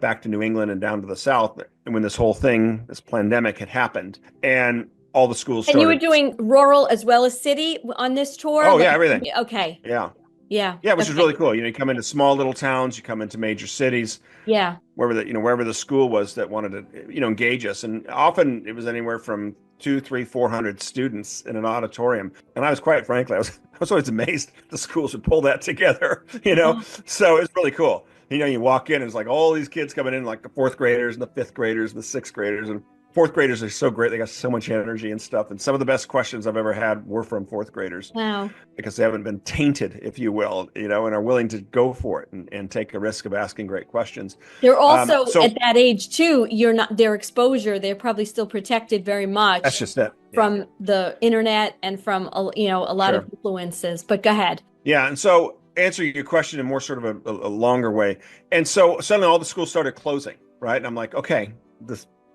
back to New England and down to the South. And when this whole thing, this pandemic had happened, and all the schools started. And you were doing rural as well as city on this tour? Oh, yeah, everything. Okay. Yeah. Yeah. Yeah, which is really cool. You come into small little towns, you come into major cities. Yeah. Wherever the school was that wanted to, engage us. And often it was anywhere from 200, 300, 400 students in an auditorium. And I was, quite frankly, I was always amazed the schools would pull that together, So it's really cool. You walk in and it's like all these kids coming in, like the 4th graders and the 5th graders and the 6th graders, and 4th graders are so great. They got so much energy and stuff. And some of the best questions I've ever had were from 4th graders. Wow. Because they haven't been tainted, if you will, and are willing to go for it and take a risk of asking great questions. They're also at that age too. You're not their exposure. They're probably still protected very much. That's just it. From the internet and from, a lot of influences, but go ahead. Yeah. And so answer your question in more sort of a longer way. And so suddenly all the schools started closing, right? And I'm like, okay,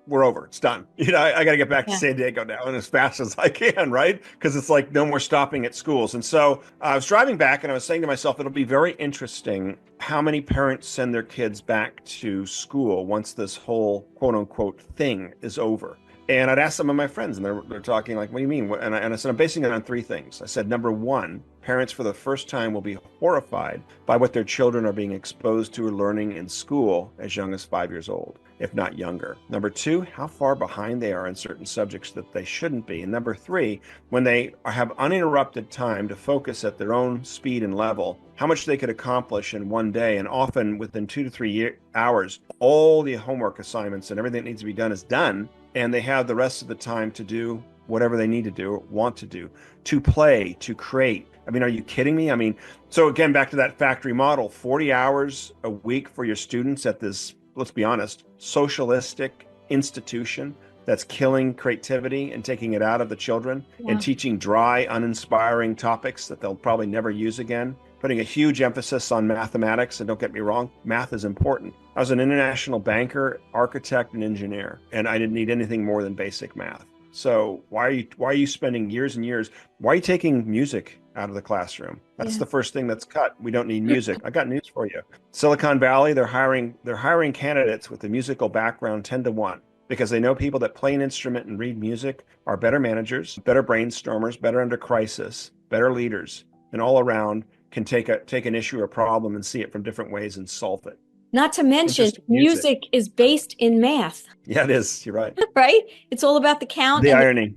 we're over. It's done. I got to get back to San Diego now, and as fast as I can, right? Because it's like no more stopping at schools. And so I was driving back, and I was saying to myself, it'll be very interesting how many parents send their kids back to school once this whole quote unquote thing is over. And I'd ask some of my friends, and they're talking like, what do you mean? And I said, I'm basing it on 3 things. I said, number 1, parents for the first time will be horrified by what their children are being exposed to or learning in school as young as 5 years old, if not younger. Number 2, how far behind they are in certain subjects that they shouldn't be. And number 3, when they have uninterrupted time to focus at their own speed and level, how much they could accomplish in one day. And often within 2 to 3 hours, all the homework assignments and everything that needs to be done is done. And they have the rest of the time to do whatever they need to do, or want to do, to play, to create. I mean, are you kidding me? I mean, so again, back to that factory model, 40 hours a week for your students at this, let's be honest, socialistic institution that's killing creativity and taking it out of the children and teaching dry, uninspiring topics that they'll probably never use again. Putting a huge emphasis on mathematics, and don't get me wrong, math is important. I was an international banker, architect, and engineer, and I didn't need anything more than basic math. So why are you spending years and years? Why are you taking music out of the classroom? That's the first thing that's cut. We don't need music. I got news for you. Silicon Valley, they're hiring candidates with a musical background 10 to 1. Because they know people that play an instrument and read music are better managers, better brainstormers, better under crisis, better leaders, and all around can take an issue or problem and see it from different ways and solve it. Not to mention, music is based in math. Yeah, it is. You're right. Right? It's all about the count. The irony.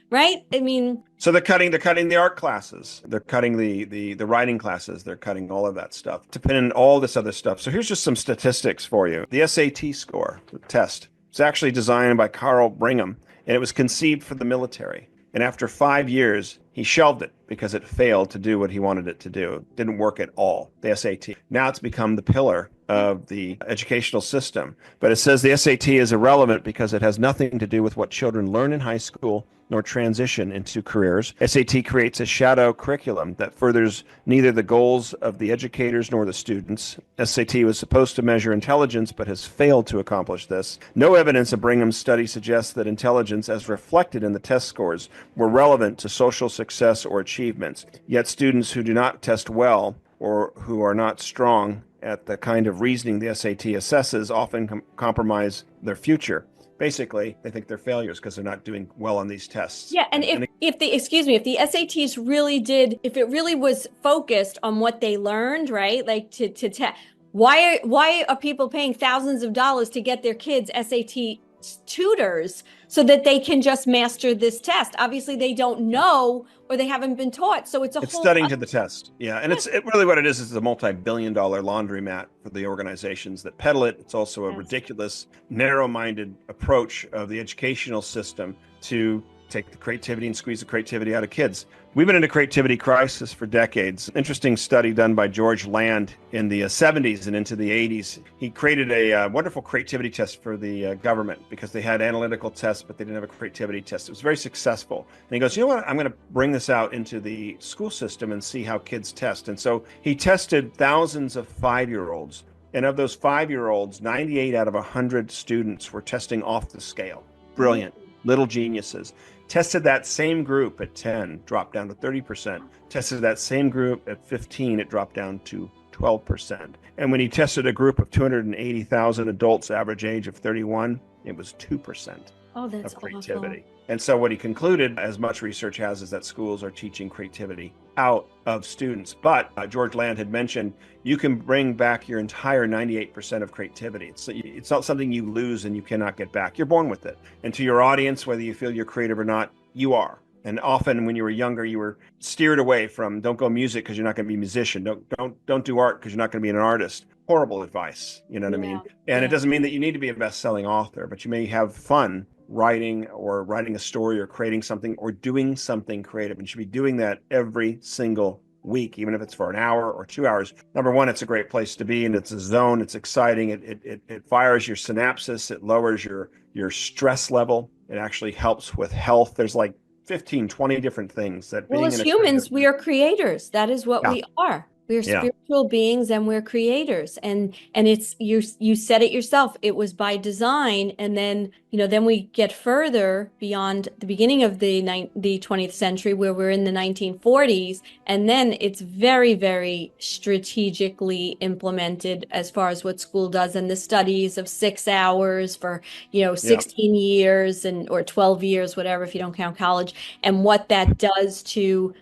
Right? I mean. So they're cutting the art classes. They're cutting the writing classes. They're cutting all of that stuff to put in all this other stuff. So here's just some statistics for you. The SAT score, the test, it's actually designed by Carl Brigham, and it was conceived for the military. And after 5 years, he shelved it because it failed to do what he wanted it to do. It didn't work at all, the SAT. Now it's become the pillar of the educational system. But it says the SAT is irrelevant because it has nothing to do with what children learn in high school nor transition into careers. SAT creates a shadow curriculum that furthers neither the goals of the educators nor the students. SAT was supposed to measure intelligence, but has failed to accomplish this. No evidence of Brigham's study suggests that intelligence, as reflected in the test scores, were relevant to social success or achievements. Yet students who do not test well or who are not strong at the kind of reasoning the SAT assesses often compromise their future. basically they think they're failures because they're not doing well on these tests. Yeah, and if the SATs really did, if it really was focused on what they learned, right? Like to test, why are people paying thousands of dollars to get their kids SAT tutors so that they can just master this test? Obviously, they don't know or they haven't been taught. So it's studying to the test. Yeah. And it's really what it is a multi-billion-dollar laundromat for the organizations that peddle it. It's also a ridiculous, narrow-minded approach of the educational system to take the creativity and squeeze the creativity out of kids. We've been in a creativity crisis for decades. Interesting study done by George Land in the 70s and into the 80s. He created a wonderful creativity test for the government because they had analytical tests, but they didn't have a creativity test. It was very successful. And he goes, you know what? I'm going to bring this out into the school system and see how kids test. And so he tested thousands of 5-year-olds. And of those 5-year-olds, 98 out of 100 students were testing off the scale. Brilliant. Little geniuses. Tested that same group at 10, dropped down to 30%. Tested that same group at 15, it dropped down to 12%. And when he tested a group of 280,000 adults, average age of 31, it was 2% of creativity. Awful. And so what he concluded, as much research has, is that schools are teaching creativity out of students. But George Land had mentioned, you can bring back your entire 98% of creativity. It's not something you lose and you cannot get back. You're born with it. And to your audience, whether you feel you're creative or not, you are. And often when you were younger, you were steered away from, don't go music because you're not going to be a musician. Don't do art because you're not going to be an artist. Horrible advice. You know what I mean? And it doesn't mean that you need to be a best-selling author, but you may have fun writing a story or creating something or doing something creative. And you should be doing that every single week, even if it's for an hour or 2 hours. Number one, it's a great place to be, and it's a zone. It's exciting. It fires your synapses. It lowers your stress level. It actually helps with health. There's like 15, 20 different things that being as humans, we are creators. That is what we are. We're spiritual beings and we're creators. And it's you said it yourself. It was by design. And then, then we get further beyond the beginning of the 20th century where we're in the 1940s. And then it's very, very strategically implemented as far as what school does, and the studies of 6 hours for, 16 years or 12 years, whatever, if you don't count college, and what that does to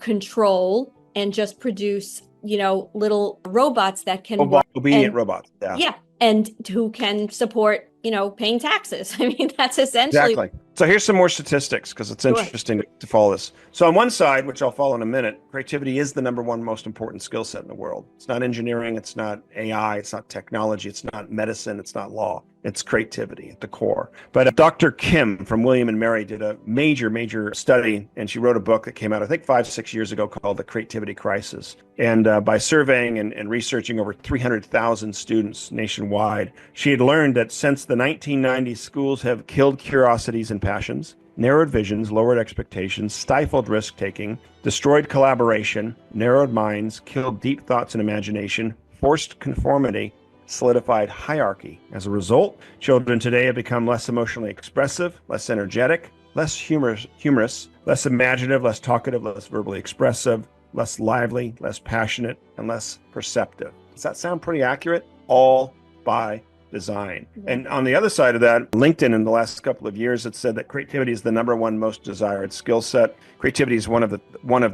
control and just produce, little robots that can obedient robots. Yeah. And who can support, paying taxes. I mean, that's essentially. Exactly. So here's some more statistics because it's interesting to follow this. So on one side, which I'll follow in a minute, creativity is the number one most important skill set in the world. It's not engineering. It's not AI. It's not technology. It's not medicine. It's not law. It's creativity at the core. But Dr. Kim from William and Mary did a major study, and she wrote a book that came out, I think 5-6 years ago, called The Creativity Crisis. And by surveying and researching over 300,000 students nationwide, she had learned that since the 1990s, schools have killed curiosities and passions, narrowed visions, lowered expectations, stifled risk-taking, destroyed collaboration, narrowed minds, killed deep thoughts and imagination, forced conformity, solidified hierarchy. As a result, children today have become less emotionally expressive, less energetic, less humorous, less imaginative, less talkative, less verbally expressive, less lively, less passionate, and less perceptive. Does that sound pretty accurate? All by design. And on the other side of that, LinkedIn in the last couple of years, it said that creativity is the number one most desired skill set. Creativity is one of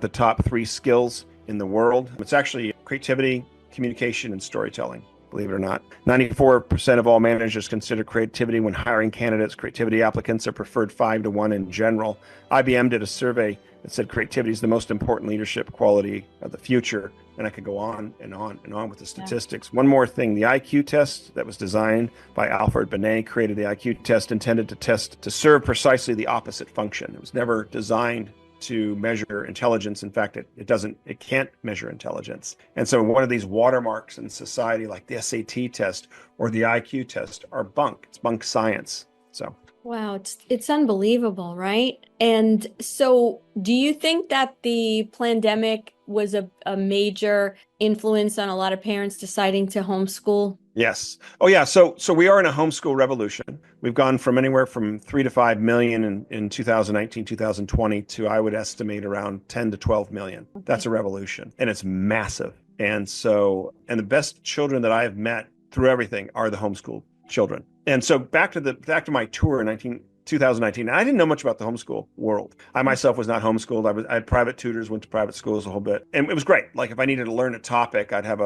the top 3 skills in the world. It's actually creativity, communication, and storytelling. Believe it or not. 94% of all managers consider creativity when hiring candidates. Creativity applicants are preferred 5-to-1 in general. IBM did a survey that said creativity is the most important leadership quality of the future. And I could go on and on and on with the statistics. One more thing, the IQ test that was designed by Alfred Binet created the IQ test intended to serve precisely the opposite function. It was never designed to measure intelligence. In fact, it can't measure intelligence. And so one of these watermarks in society, like the SAT test or the IQ test, are bunk. It's bunk science. So. Wow, it's unbelievable, right? And so do you think that the pandemic was a major influence on a lot of parents deciding to homeschool? Yes. Oh, yeah. So we are in a homeschool revolution. We've gone from anywhere from 3 to 5 million in 2019, 2020 to, I would estimate, around 10 to 12 million. Okay. That's a revolution, and it's massive. And the best children that I have met through everything are the homeschool children. And so back to my tour in 2019, I didn't know much about the homeschool world. I myself was not homeschooled. I had private tutors, went to private schools a whole bit, and it was great. Like if I needed to learn a topic, I'd have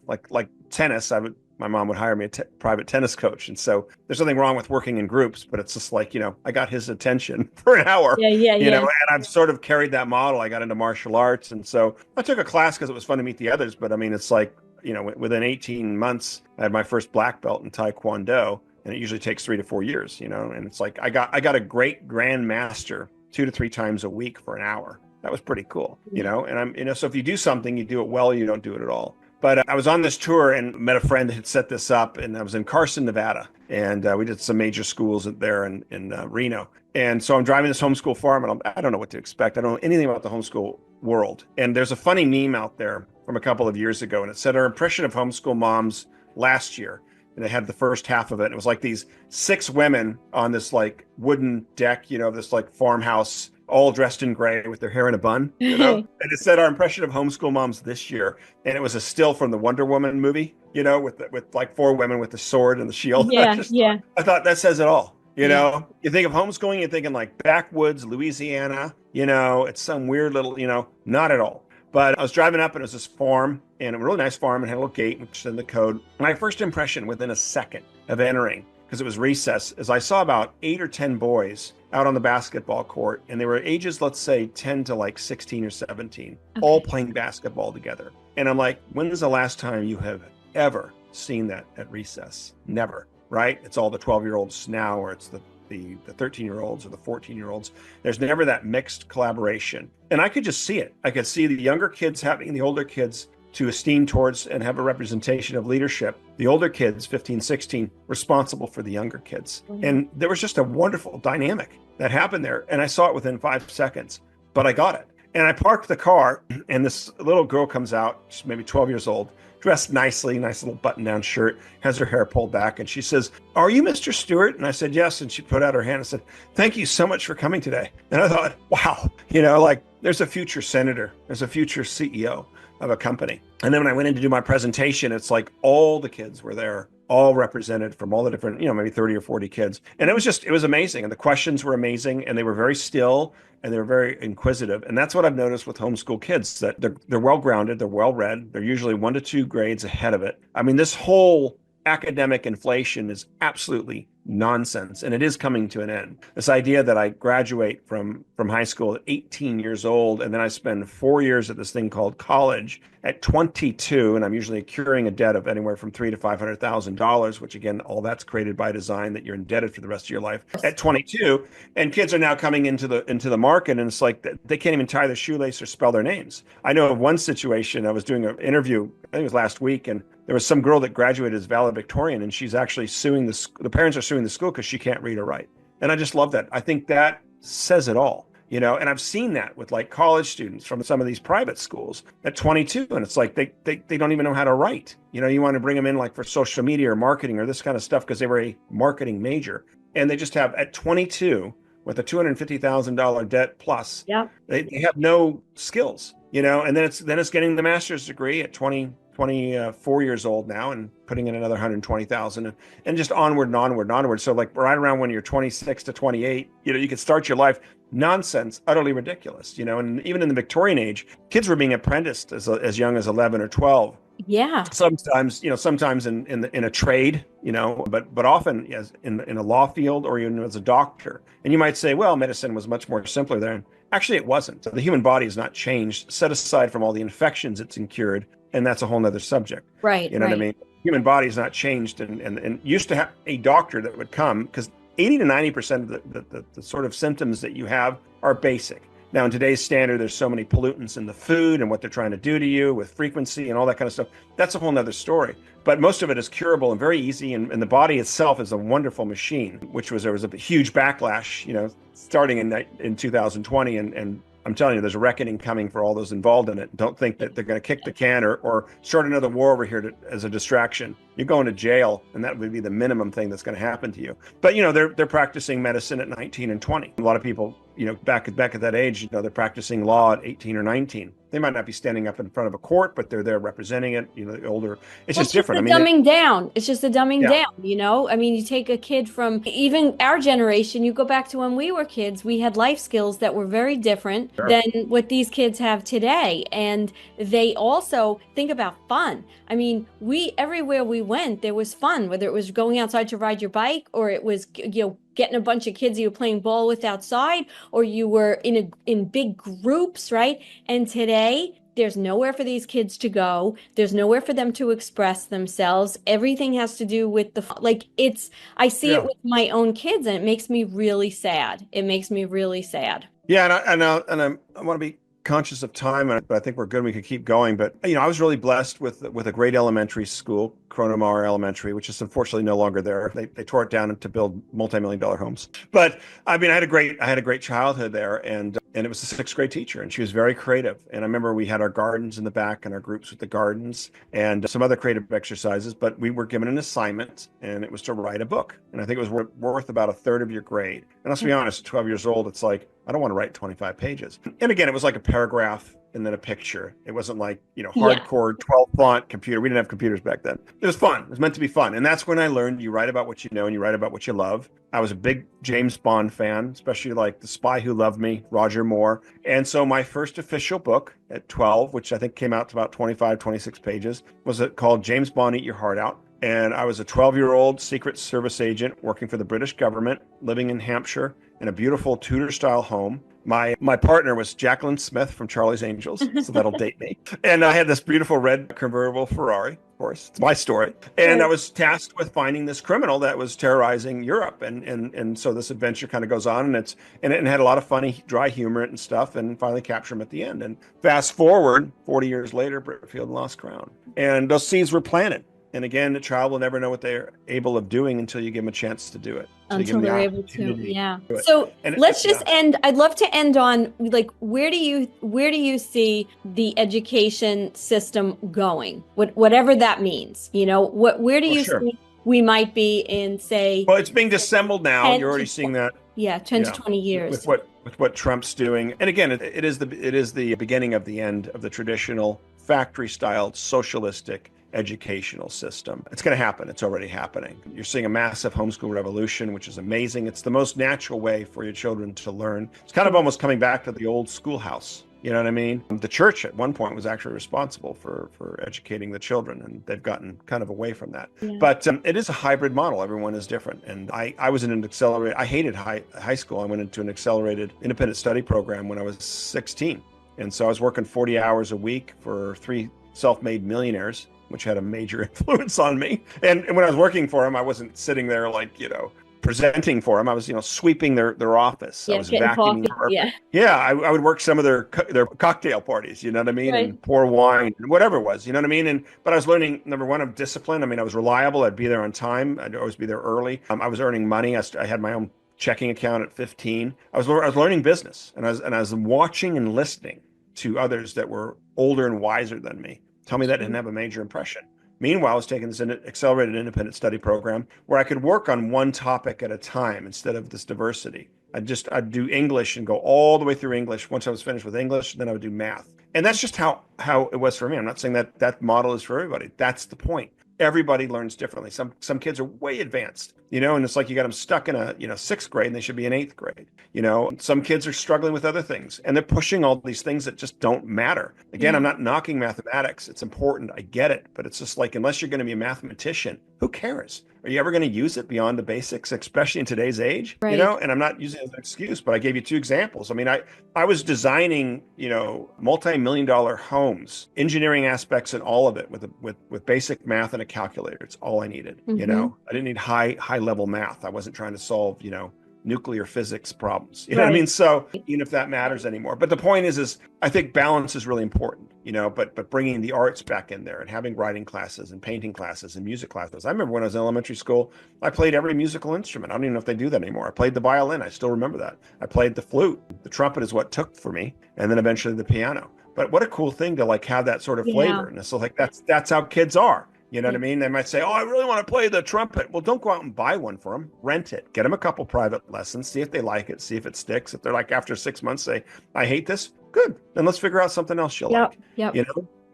like tennis. My mom would hire me a private tennis coach, and so there's nothing wrong with working in groups, but it's just like I got his attention for an hour. Yeah. And I've sort of carried that model. I got into martial arts, and so I took a class because it was fun to meet the others. But I mean, it's like within 18 months, I had my first black belt in Taekwondo. And it usually takes 3 to 4 years, and it's like I got a great grandmaster 2 to 3 times a week for an hour. That was pretty cool, and I'm, so if you do something, you do it well, you don't do it at all. But I was on this tour and met a friend that had set this up, and I was in Carson, Nevada, and we did some major schools there in Reno. And so I'm driving this homeschool farm, and I don't know what to expect. I don't know anything about the homeschool world. And there's a funny meme out there from a couple of years ago, and it said our impression of homeschool moms last year. And they had the first half of it. It was like these 6 women on this like wooden deck, this like farmhouse, all dressed in gray with their hair in a bun, And it said our impression of homeschool moms this year. And it was a still from the Wonder Woman movie, with like 4 women with the sword and the shield. Yeah. I thought that says it all. You think of homeschooling, you're thinking like backwoods, Louisiana, it's some weird little, not at all. But I was driving up and it was this farm, and a really nice farm, and had a little gate, which is in the code. My first impression within a second of entering, because it was recess, is I saw about 8 or 10 boys out on the basketball court, and they were ages, let's say 10 to like 16 or 17, all playing basketball together. And I'm like, when is the last time you have ever seen that at recess? Never, right? It's all the 12-year-olds now, or it's the 13-year-olds or the 14-year-olds. There's never that mixed collaboration. And I could just see it. I could see the younger kids having the older kids to esteem towards and have a representation of leadership. The older kids, 15, 16, responsible for the younger kids. And there was just a wonderful dynamic that happened there. And I saw it within 5 seconds, but I got it. And I parked the car, and this little girl comes out, she's maybe 12 years old, dressed nicely, nice little button-down shirt, has her hair pulled back, and she says, "Are you Mr. Stewart?" And I said, "Yes." And she put out her hand and said, "Thank you so much for coming today." And I thought, wow, like there's a future senator, there's a future CEO of a company. And then when I went in to do my presentation, it's like all the kids were there, all represented from all the different, maybe 30 or 40 kids. And it was amazing. And the questions were amazing, and they were very still, and they were very inquisitive. And that's what I've noticed with homeschool kids, that they're well-grounded, they're well-read, they're usually 1 to 2 grades ahead of it. I mean, this whole academic inflation is absolutely nonsense, and it is coming to an end. This idea that I graduate from high school at 18 years old, and then I spend 4 years at this thing called college at 22, and I'm usually accruing a debt of anywhere from $300,000 to $500,000, which again, all that's created by design, that you're indebted for the rest of your life at 22. And kids are now coming into the market, and it's like they can't even tie their shoelace or spell their names. I know of one situation. I was doing an interview, I think it was last week, and there was some girl that graduated as valedictorian, and she's actually suing the parents are suing the school because she can't read or write. And I just love that. I think that says it all, and I've seen that with like college students from some of these private schools at 22. And it's like, they don't even know how to write. You want to bring them in like for social media or marketing or this kind of stuff because they were a marketing major, and they just have at 22 with a $250,000 debt plus, they have no skills, and then it's getting the master's degree at 24 years old now and putting in another 120,000 and just onward and onward and onward. So like right around when you're 26 to 28, you could start your life. Nonsense, utterly ridiculous, and even in the Victorian age, kids were being apprenticed as young as 11 or 12. Yeah. Sometimes in a trade, but often as in a law field or even as a doctor. And you might say, well, medicine was much more simpler then. Actually, it wasn't. The human body has not changed, set aside from all the infections it's incurred. And that's a whole nother subject. Right. You know what I mean? Human body has not changed, and used to have a doctor that would come, because 80 to 90% of the sort of symptoms that you have are basic. Now, in today's standard, there's so many pollutants in the food and what they're trying to do to you with frequency and all that kind of stuff. That's a whole nother story. But most of it is curable and very easy. And the body itself is a wonderful machine, there was a huge backlash, starting in 2020. And I'm telling you, there's a reckoning coming for all those involved in it. Don't think that they're going to kick the can or start another war over here as a distraction. You're going to jail, and that would be the minimum thing that's going to happen to you. But they're practicing medicine at 19 and 20. A lot of people, back at that age, they're practicing law at 18 or 19. They might not be standing up in front of a court, but they're there representing it. The older, it's Well, just different. The dumbing down. It's just the dumbing Yeah. down. I mean, you take a kid from even our generation, you go back to when we were kids, we had life skills that were very different Sure. than what these kids have today. And they also think about fun. I mean, everywhere we went, there was fun, whether it was going outside to ride your bike or it was, getting a bunch of kids you were playing ball with outside, or you were in big groups, right? And today, there's nowhere for these kids to go. There's nowhere for them to express themselves. Everything has to do with I see it with my own kids, and it makes me really sad. It makes me really sad. Yeah, and I want to be conscious of time, but I think we're good. We could keep going. But I was really blessed with a great elementary school, Cronomar Elementary, which is unfortunately no longer there. They tore it down to build multi-million-dollar homes. But I mean, I had a great childhood there, and it was a sixth grade teacher, and she was very creative. And I remember we had our gardens in the back and our groups with the gardens and some other creative exercises. But we were given an assignment, and it was to write a book. And I think it was worth about a third of your grade. And let's be honest, at 12 years old, it's like, I don't want to write 25 pages. And again, it was like a paragraph and then a picture. It wasn't like, hardcore 12 font computer. We didn't have computers back then. It was fun. It was meant to be fun. And that's when I learned you write about what you know and you write about what you love. I was a big James Bond fan, especially like The Spy Who Loved Me, Roger Moore. And so my first official book at 12, which I think came out to about 25, 26 pages, was called James Bond, Eat Your Heart Out. And I was a 12-year-old Secret Service agent working for the British government, living in Hampshire in a beautiful Tudor-style home. My partner was Jacqueline Smith from Charlie's Angels, so that'll date me. And I had this beautiful red convertible Ferrari, of course. It's my story. And I was tasked with finding this criminal that was terrorizing Europe. And so this adventure kind of goes on, and it had a lot of funny, dry humor and stuff, and finally capture him at the end. And fast forward, 40 years later, Britfield lost Crown. And those seeds were planted. And again, the child will never know what they're able of doing until you give them a chance to do it. Until they're able to, yeah. So let's just end. I'd love to end on where do you see the education system going? Whatever that means, where do you see we might be in, say? Well, it's being dissembled now. You're already seeing that. Yeah, 10 to 20 years. With what Trump's doing. And again, it is the beginning of the end of the traditional factory-style socialistic educational system. It's going to happen. It's already happening. You're seeing a massive homeschool revolution, which is amazing. It's the most natural way for your children to learn. It's kind of almost coming back to the old schoolhouse. You know what I mean? The church at one point was actually responsible for educating the children, and they've gotten kind of away from that. Yeah. But it is a hybrid model. Everyone is different. And I was in an accelerated, I hated high school. I went into an accelerated independent study program when I was 16. And so I was working 40 hours a week for 3 self-made millionaires, which had a major influence on me. And when I was working for them, I wasn't sitting there presenting for them. I was, sweeping their office. I was vacuuming. I would work some of their cocktail parties, you know what I mean? Right. And pour wine, whatever it was, you know what I mean? But I was learning, number one, of discipline. I mean, I was reliable. I'd be there on time. I'd always be there early. I was earning money. I had my own checking account at 15. I was learning business, and I was watching and listening to others that were older and wiser than me. Tell me that didn't have a major impression. Meanwhile, I was taking this accelerated independent study program where I could work on one topic at a time instead of this diversity. I'd do English and go all the way through English. Once I was finished with English, then I would do math. And that's just how it was for me. I'm not saying that model is for everybody. That's the point. Everybody learns differently. Some kids are way advanced, and it's like you got them stuck in a 6th grade and they should be in 8th grade. Some kids are struggling with other things and they're pushing all these things that just don't matter. Again, I'm not knocking mathematics. It's important. I get it. But it's just like, unless you're going to be a mathematician, who cares? Are you ever going to use it beyond the basics, especially in today's age? Right. And I'm not using it as an excuse, but I gave you 2 examples. I mean, I was designing, multi-million-dollar homes, engineering aspects and all of it with basic math and a calculator. It's all I needed. I didn't need high level math. I wasn't trying to solve, nuclear physics problems. You know what I mean? So even if that matters anymore. But the point is I think balance is really important, but bringing the arts back in there and having writing classes and painting classes and music classes. I remember when I was in elementary school, I played every musical instrument. I don't even know if they do that anymore. I played the violin. I still remember that. I played the flute. The trumpet is what took for me. And then eventually the piano. But what a cool thing to have that sort of flavor. And so that's how kids are. You know what I mean? They might say, oh, I really want to play the trumpet. Well, don't go out and buy one for them. Rent it. Get them a couple private lessons. See if they like it. See if it sticks. If they're like, after 6 months, say, I hate this, good. Then let's figure out something else you like. Yep. You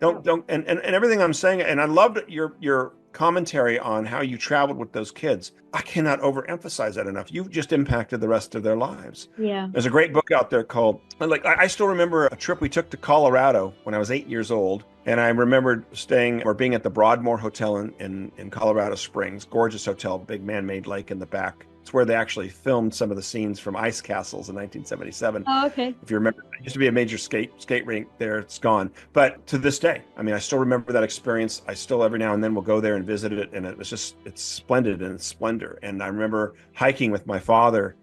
know, don't and everything I'm saying. And I loved your commentary on how you traveled with those kids. I cannot overemphasize that enough. You've just impacted the rest of their lives. Yeah. There's a great book out there called, like, I still remember a trip we took to Colorado when I was 8 years old. And I remembered staying or being at the Broadmoor Hotel in Colorado Springs, gorgeous hotel, big man-made lake in the back. It's where they actually filmed some of the scenes from Ice Castles in 1977. Oh, okay. If you remember, it used to be a major skate rink there. It's gone. But to this day, I mean, I still remember that experience. I still every now and then will go there and visit it. And it's splendid in its splendor. And I remember hiking with my father,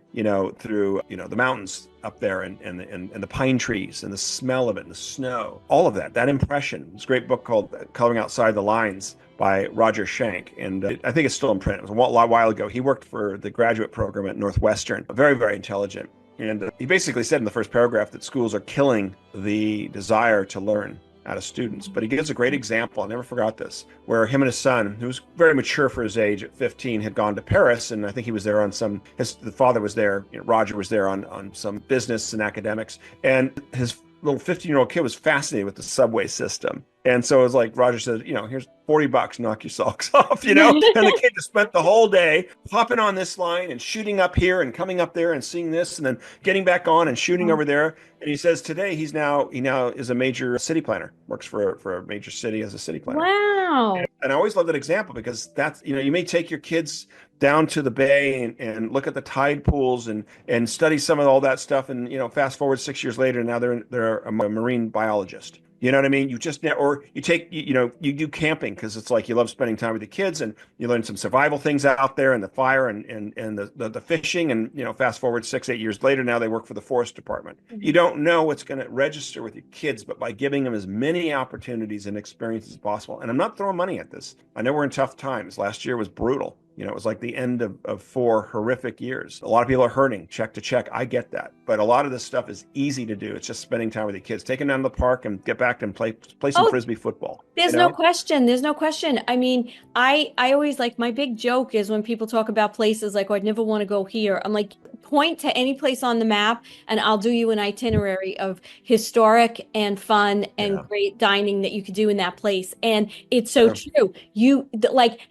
through, the mountains up there and the pine trees and the smell of it and the snow, all of that impression. It's a great book called Coloring Outside the Lines by Roger Schenck. And I think it's still in print. It was a while ago. He worked for the graduate program at Northwestern, very, very intelligent. And he basically said in the first paragraph that schools are killing the desire to learn out of students. But he gives a great example, I never forgot this, where him and his son, who was very mature for his age at 15, had gone to Paris. And I think he was there on the father was there, Roger was there on some business and academics. And his little 15-year-old kid was fascinated with the subway system. And so it was like, Roger said, here's $40, knock your socks off, And the kid just spent the whole day hopping on this line and shooting up here and coming up there and seeing this and then getting back on and shooting over there. And he says today he now is a major city planner, works for a major city as a city planner. Wow. And I always love that example because that's, you may take your kids down to the bay and look at the tide pools and study some of all that stuff. And, fast forward 6 years later, now they're a marine biologist. You know what I mean? You just, or you take, you do camping because it's like you love spending time with the kids and you learn some survival things out there and the fire and the fishing. And, fast forward 6-8 years later, now they work for the forest department. You don't know what's going to register with your kids, but by giving them as many opportunities and experiences as possible. And I'm not throwing money at this. I know we're in tough times. Last year was brutal. It was like the end of 4 horrific years. A lot of people are hurting check to check. I get that. But a lot of this stuff is easy to do. It's just spending time with your kids. Take them down to the park and get back and play some Frisbee football. There's no question. There's no question. I mean, I always my big joke is when people talk about places like, oh, I'd never want to go here. I'm like, point to any place on the map and I'll do you an itinerary of historic and fun and great dining that you could do in that place. And it's so true.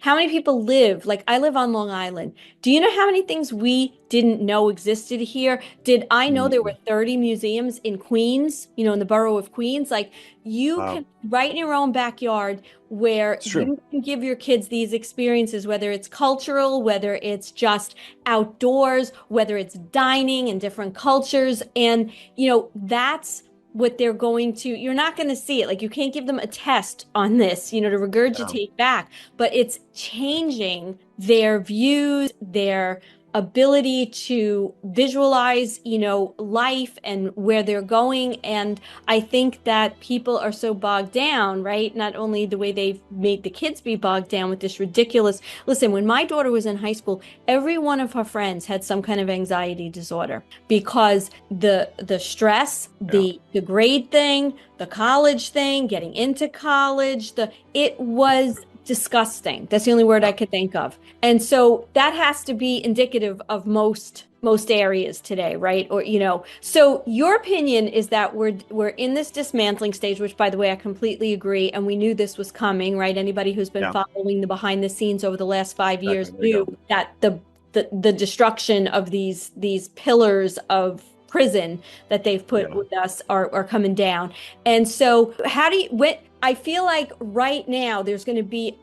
How many people live? I live on Long Island. Do you know how many things we didn't know existed here? Did I know there were 30 museums in Queens, in the borough of Queens? You can right in your own backyard where you can give your kids these experiences, whether it's cultural, whether it's just outdoors, whether it's dining in different cultures. And, that's what they're going to, you're not going to see it. You can't give them a test on this, to regurgitate back, but it's changing their views, their ability to visualize, life and where they're going. And I think that people are so bogged down, right? Not only the way they've made the kids be bogged down with this ridiculous, listen, when my daughter was in high school, every one of her friends had some kind of anxiety disorder because the stress, the grade thing, the college thing, getting into college, it was disgusting. That's the only word I could think of. And so that has to be indicative of most areas today, right? Or, so your opinion is that we're in this dismantling stage, which by the way, I completely agree. And we knew this was coming, right? Anybody who's been following the behind the scenes over the last 5 years knew that the destruction of these pillars of prison that they've put with us are coming down. And so I feel like right now there's going to be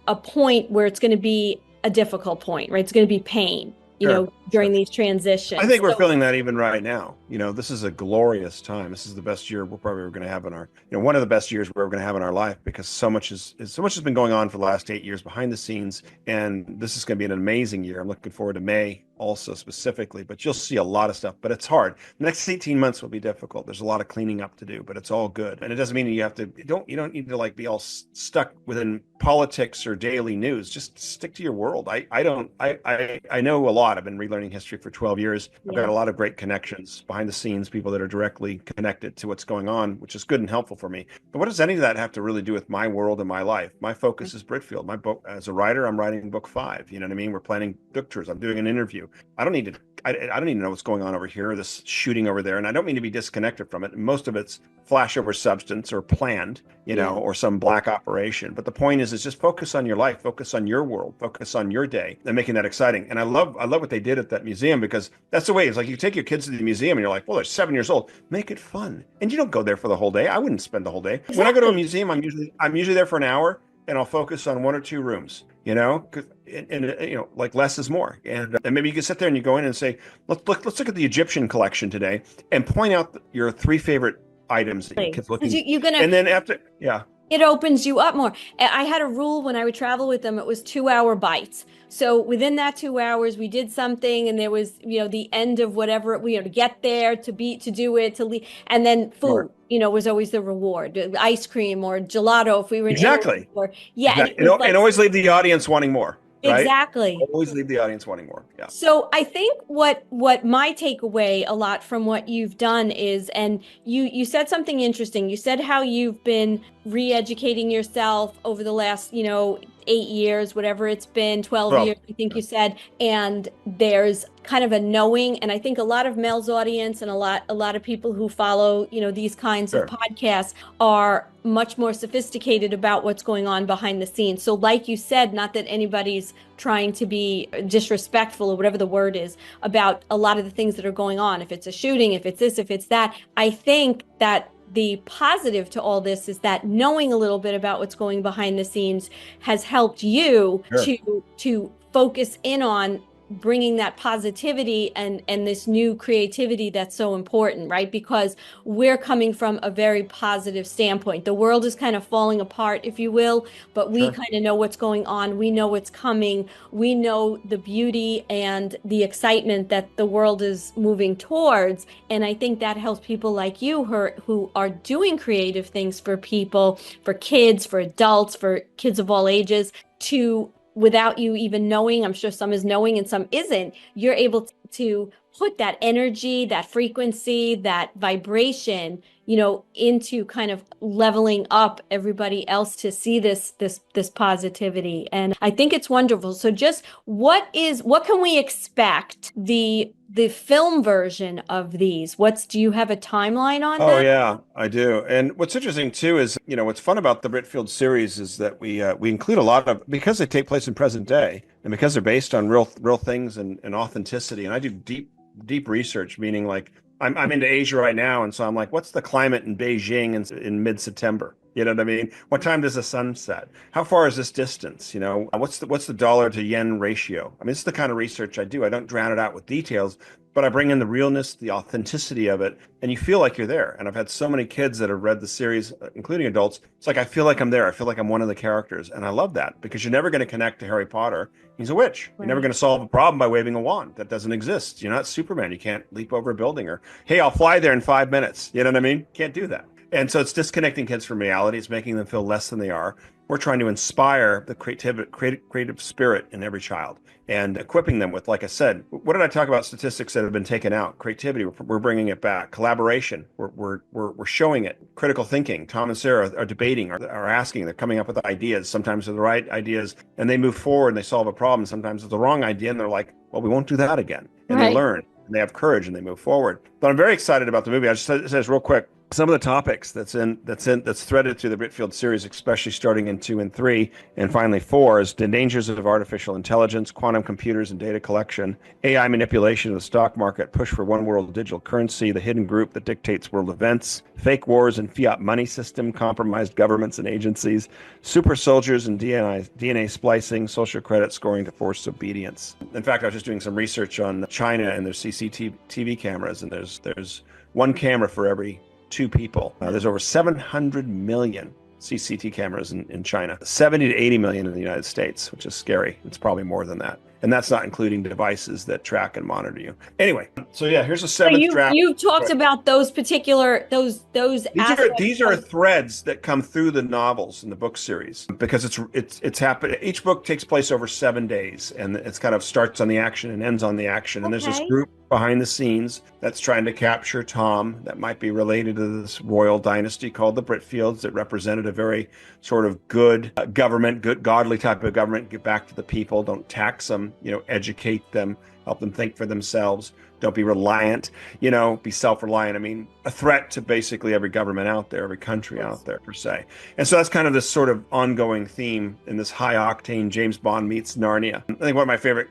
a point where it's going to be a difficult point, right? It's going to be pain, during these transitions. I think we're feeling that even right now. This is a glorious time. This is the best year we're probably going to have in our, one of the best years we're going to have in our life because so much has been going on for the last 8 years behind the scenes. And this is going to be an amazing year. I'm looking forward to May also specifically, but you'll see a lot of stuff, but it's hard. The next 18 months will be difficult. There's a lot of cleaning up to do, but it's all good. And it doesn't mean you don't need to be all stuck within politics or daily news. Just stick to your world. I know a lot. I've been relearning history for 12 years. I've got a lot of great connections behind the scenes, people that are directly connected to what's going on, which is good and helpful for me. But what does any of that have to really do with my world and my life? My focus is Britfield. My book, as a writer, I'm writing book 5. You know what I mean? We're planning book tours. I'm doing an interview. to. I don't need to. I don't need to know what's going on over here, this shooting over there, and I don't mean to be disconnected from it. Most of it's flashover substance or planned, or some black operation. But the point is just focus on your life, focus on your world, focus on your day, and making that exciting. And I love what they did at that museum, because that's the way. It's like you take your kids to the museum and you're like, well, they're 7 years old. Make it fun, and you don't go there for the whole day. I wouldn't spend the whole day. Exactly. When I go to a museum, I'm usually there for an hour, and I'll focus on one or two rooms. Like less is more. And maybe you can sit there and you go in and say, let's look at the Egyptian collection today, and point out your 3 favorite items that your kids looking. And then after, it opens you up more. I had a rule when I would travel with them. It was 2-hour bites. So within that 2 hours, we did something, and there was, the end of whatever to get there, to do it, to leave, and then food. Sure. Was always the reward, ice cream or gelato if we were in exactly. Italy, Exactly. And always leave the audience wanting more. Right? Exactly. Always leave the audience wanting more. Yeah. So I think what my takeaway a lot from what you've done is, and you said something interesting. You said how you've been re-educating yourself over the last, 8 years, whatever it's been, 12 years, I think you said, and there's kind of a knowing. And I think a lot of Mel's audience and a lot of people who follow, these kinds of podcasts are much more sophisticated about what's going on behind the scenes. So like you said, not that anybody's trying to be disrespectful or whatever the word is about a lot of the things that are going on. If it's a shooting, if it's this, if it's that, I think that the positive to all this is that knowing a little bit about what's going behind the scenes has helped you to focus in on bringing that positivity and this new creativity that's so important, right? Because we're coming from a very positive standpoint. The world is kind of falling apart, if you will, but we kind of know what's going on. We know what's coming. We know the beauty and the excitement that the world is moving towards. And I think that helps people like you who are doing creative things for people, for kids, for adults, for kids of all ages, to without you even knowing, I'm sure some is knowing and some isn't, you're able to put that energy, that frequency, that vibration, into kind of leveling up everybody else to see this positivity. And I think it's wonderful. So just what can we expect the film version of these? Do you have a timeline on that? Oh yeah, I do. And what's interesting too is, what's fun about the Britfield series is that we include a lot of, because they take place in present day and because they're based on real things and authenticity. And I do deep research, meaning like I'm into Asia right now, and so I'm like, what's the climate in Beijing in mid-September? You know what I mean? What time does the sun set? How far is this distance? What's the dollar to yen ratio? I mean, this is the kind of research I do. I don't drown it out with details, but I bring in the realness, the authenticity of it, and you feel like you're there. And I've had so many kids that have read the series, including adults. It's like, I feel like I'm there. I feel like I'm one of the characters. And I love that, because you're never going to connect to Harry Potter. He's a witch. You're never going to solve a problem by waving a wand. That doesn't exist. You're not Superman. You can't leap over a building, or, hey, I'll fly there in 5 minutes. You know what I mean? Can't do that. And so it's disconnecting kids from reality. It's making them feel less than they are. We're trying to inspire the creative spirit in every child and equipping them with, like I said, what did I talk about? Statistics that have been taken out, creativity. We're bringing it back. Collaboration. We're showing it. Critical thinking. Tom and Sarah are debating, are asking. They're coming up with ideas. Sometimes they're the right ideas, and they move forward and they solve a problem. Sometimes it's the wrong idea, and they're like, well, we won't do that again. And they learn, and they have courage, and they move forward. But I'm very excited about the movie. I just said this real quick. Some of the topics that's threaded through the Britfield series, especially starting in 2 and 3, and finally 4, is the dangers of artificial intelligence, quantum computers and data collection, AI manipulation of the stock market, push for one world digital currency, the hidden group that dictates world events, fake wars and fiat money system, compromised governments and agencies, super soldiers and DNA splicing, social credit scoring to forced obedience. In fact, I was just doing some research on China and their CCTV cameras, and there's one camera for every 2 people. There's over 700 million CCTV cameras in China, 70 to 80 million in the United States, which is scary. It's probably more than that. And that's not including devices that track and monitor you. Anyway, so yeah, here's a 7th draft. You talked about those particular, those these are threads that come through the novels in the book series, because it's happened. Each book takes place over 7 days, and it's kind of starts on the action and ends on the action. And there's this group behind the scenes that's trying to capture Tom that might be related to this royal dynasty called the Britfields that represented a very sort of good government, good godly type of government. Get back to the people, don't tax them. them, educate them, help them think for themselves. Don't be reliant, be self-reliant. I mean, a threat to basically every government out there, every country out there per se. And so that's kind of this sort of ongoing theme in this high octane James Bond meets Narnia. I think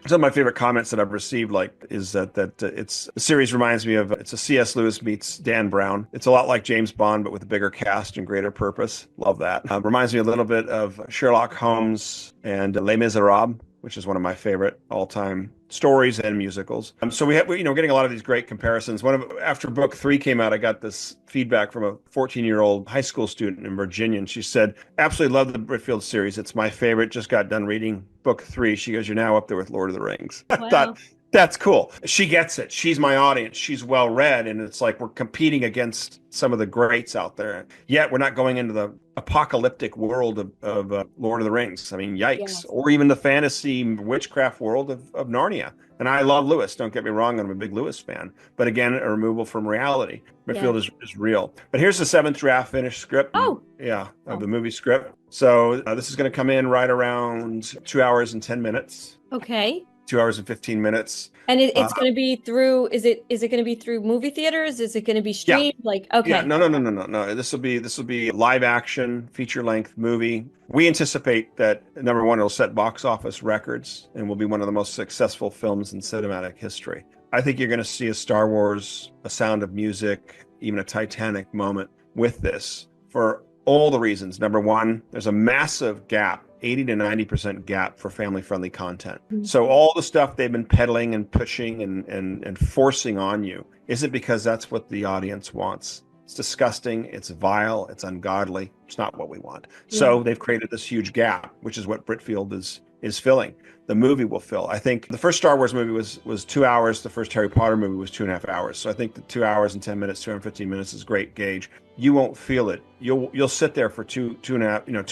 some of my favorite comments that I've received is that the series reminds me of, it's a C.S. Lewis meets Dan Brown. It's a lot like James Bond, but with a bigger cast and greater purpose. Love that. Reminds me a little bit of Sherlock Holmes and Les Miserables, which is one of my favorite all-time stories and musicals. So we're getting a lot of these great comparisons. After book 3 came out, I got this feedback from a 14-year-old high school student in Virginia, and she said, absolutely love the Britfield series. It's my favorite. Just got done reading book 3. She goes, you're now up there with Lord of the Rings. Wow. I thought, that's cool. She gets it. She's my audience. She's well read. And it's like we're competing against some of the greats out there. Yet we're not going into the apocalyptic world of Lord of the Rings. I mean, yikes. Yes. Or even the fantasy witchcraft world of Narnia. And I love Lewis. Don't get me wrong. I'm a big Lewis fan. But again, a removal from reality. Britfield is real. But here's the 7th draft finished script. Oh. Yeah, of the movie script. So this is going to come in right around 2 hours and 10 minutes. Okay. 2 hours and 15 minutes. And it's going to be through, is it going to be through movie theaters? Is it going to be streamed? Yeah. Okay. Yeah, no. This will be live action, feature length movie. We anticipate that, number one, it'll set box office records and will be one of the most successful films in cinematic history. I think you're going to see a Star Wars, a Sound of Music, even a Titanic moment with this for all the reasons. Number one, there's a massive gap, 80 to 90% gap for family-friendly content. Mm-hmm. So all the stuff they've been peddling and pushing and forcing on you isn't because that's what the audience wants. It's disgusting, it's vile, it's ungodly. It's not what we want. Yeah. So they've created this huge gap, which is what Britfield is filling. The movie will fill. I think the first Star Wars movie was 2 hours. The first Harry Potter movie was 2.5 hours. So I think the 2 hours and 10 minutes, 215 minutes is great gauge. You won't feel it. You'll sit there for 2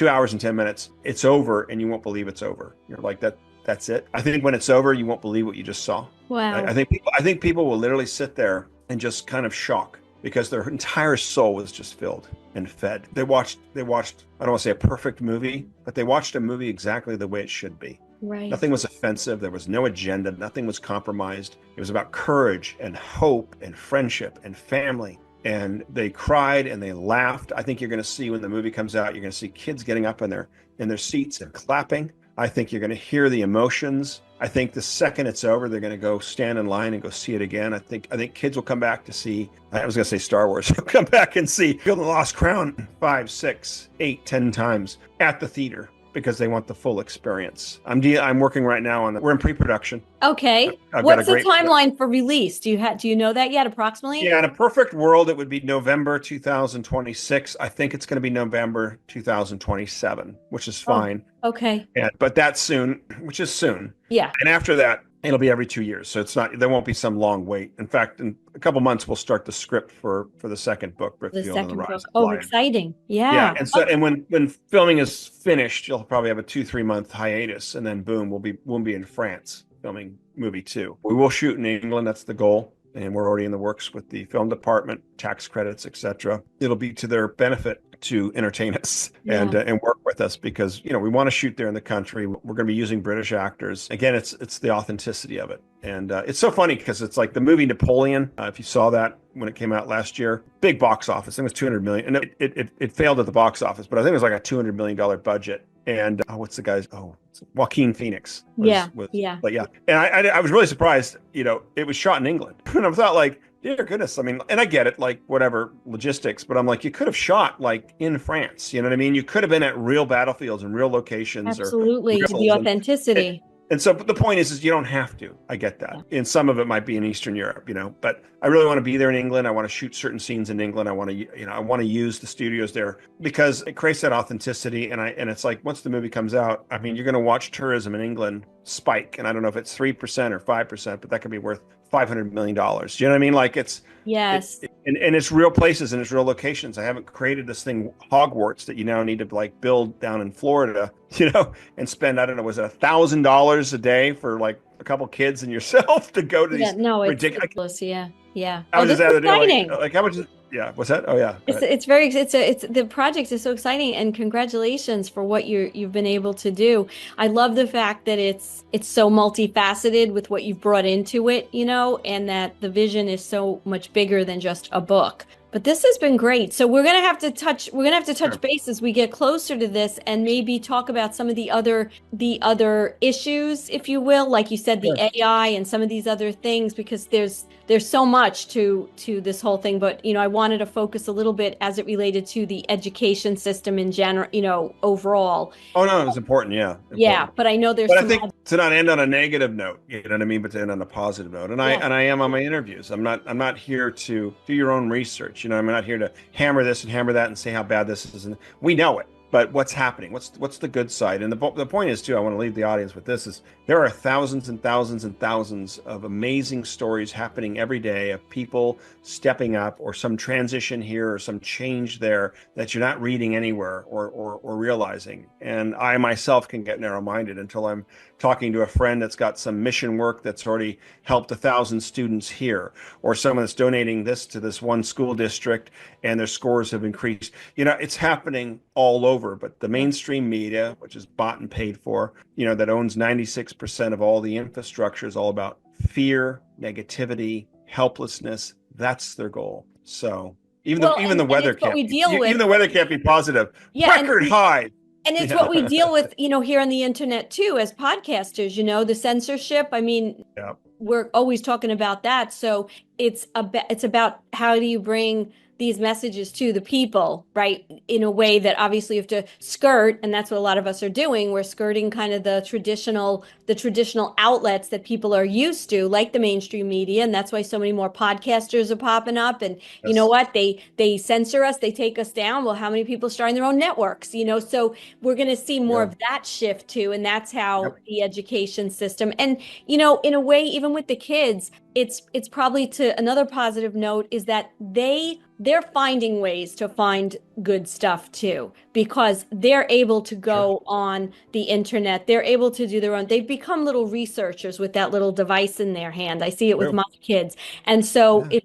hours and 10 minutes. It's over and you won't believe it's over. You're like, that's it. I think when it's over, you won't believe what you just saw. Wow. I think people will literally sit there and just kind of shock because their entire soul was just filled and fed. They watched, I don't want to say a perfect movie, but they watched a movie exactly the way it should be. Right. Nothing was offensive. There was no agenda. Nothing was compromised. It was about courage and hope and friendship and family. And they cried and they laughed. I think you're going to see when the movie comes out, you're going to see kids getting up in their seats and clapping. I think you're going to hear the emotions. I think the second it's over, they're going to go stand in line and go see it again. I think kids will come back to see, I was going to say Star Wars, they'll come back and see Field of the Lost Crown 5, 6, 8, 10 times at the theater because they want the full experience. I'm working right now we're in pre-production. Okay. What's the timeline for release? Do you know that yet approximately? Yeah, in a perfect world, it would be November 2026. I think it's going to be November 2027, which is fine. Oh, okay. But that's soon, which is soon. Yeah. And after that, it'll be every 2 years. So there won't be some long wait. In fact, in a couple months, we'll start the script for the second book, Britfield and the Rise of Oh, Lion. exciting. Yeah. Yeah. And so, and when filming is finished, you'll probably have a 2-3 month hiatus. And then boom, we'll be in France filming movie 2. We will shoot in England. That's the goal. And we're already in the works with the film department, tax credits, etc. It'll be to their benefit to entertain us and work with us because, we want to shoot there in the country. We're going to be using British actors. Again, it's the authenticity of it. And it's so funny because it's like the movie Napoleon. If you saw that when it came out last year, big box office. I think it was $200 million. And it failed at the box office, but I think it was like a $200 million budget. And what's the guy's? Joaquin Phoenix. But yeah. And I was really surprised. It was shot in England, and I thought like, dear goodness. I mean, and I get it, like whatever logistics, but I'm like, you could have shot like in France. You know what I mean? You could have been at real battlefields and real locations. Absolutely, the authenticity. And so the point is you don't have to. I get that. Yeah. And some of it might be in Eastern Europe, but I really want to be there in England. I want to shoot certain scenes in England. I want to use the studios there because it creates that authenticity. And it's like, once the movie comes out, I mean, you're going to watch tourism in England spike. And I don't know if it's 3% or 5%, but that could be worth $500 million. Do you know what I mean? Like yes. And it's real places and it's real locations. I haven't created this thing, Hogwarts, that you now need to like build down in Florida, and spend, I don't know, was it $1,000 a day for like a couple kids and yourself to go to these ridiculous. Yeah. How much is that? Exciting. Like how much is Yeah. What's that? Oh, yeah. It's the project is so exciting, and congratulations for what you've been able to do. I love the fact that it's so multifaceted with what you've brought into it, and that the vision is so much bigger than just a book. But this has been great. So we're gonna have to touch Sure. base as we get closer to this, and maybe talk about some of the other issues, if you will, like you said, the Sure. AI and some of these other things, because there's so much to this whole thing. But I wanted to focus a little bit as it related to the education system in general, overall. Oh, no, it's important. Yeah. Yeah, Important. but I know there's But I some think to not end on a negative note, you know what I mean, but to end on a positive note. And yeah. I am on my interviews. I'm not here to do your own research. I'm not here to hammer this and hammer that and say how bad this is. And we know it. But what's happening? What's the good side? And the point is too, I want to leave the audience with this, is there are thousands and thousands and thousands of amazing stories happening every day of people stepping up, or some transition here or some change there that you're not reading anywhere or realizing. And I myself can get narrow-minded until I'm talking to a friend that's got some mission work that's already helped 1,000 students here, or someone that's donating this to this one school district and their scores have increased. It's happening all over, but the mainstream media, which is bought and paid for, that owns 96% of all the infrastructure, is all about fear, negativity, helplessness. That's their goal. So even the weather It's what we can't deal with. even the weather can't be positive. Yeah, Record high. and it's Yeah. what we deal with, here on the internet too, as podcasters. The censorship. I mean, Yeah. we're always talking about that. So it's about how do you bring these messages to the people, right? In a way that obviously you have to skirt, and that's what a lot of us are doing. We're skirting kind of the traditional outlets that people are used to, like the mainstream media, and that's why so many more podcasters are popping up. And you know Yes. what? They censor us, they take us down. Well, how many people are starting their own networks? So we're going to see more Yeah. of that shift too, and that's how Yep. the education system, and in a way, even with the kids, it's probably, to another positive note, is that they're finding ways to find good stuff too, because they're able to go on the internet. They're able to do their own. They've become little researchers with that little device in their hand. I see it with True. my kids. And so Yeah.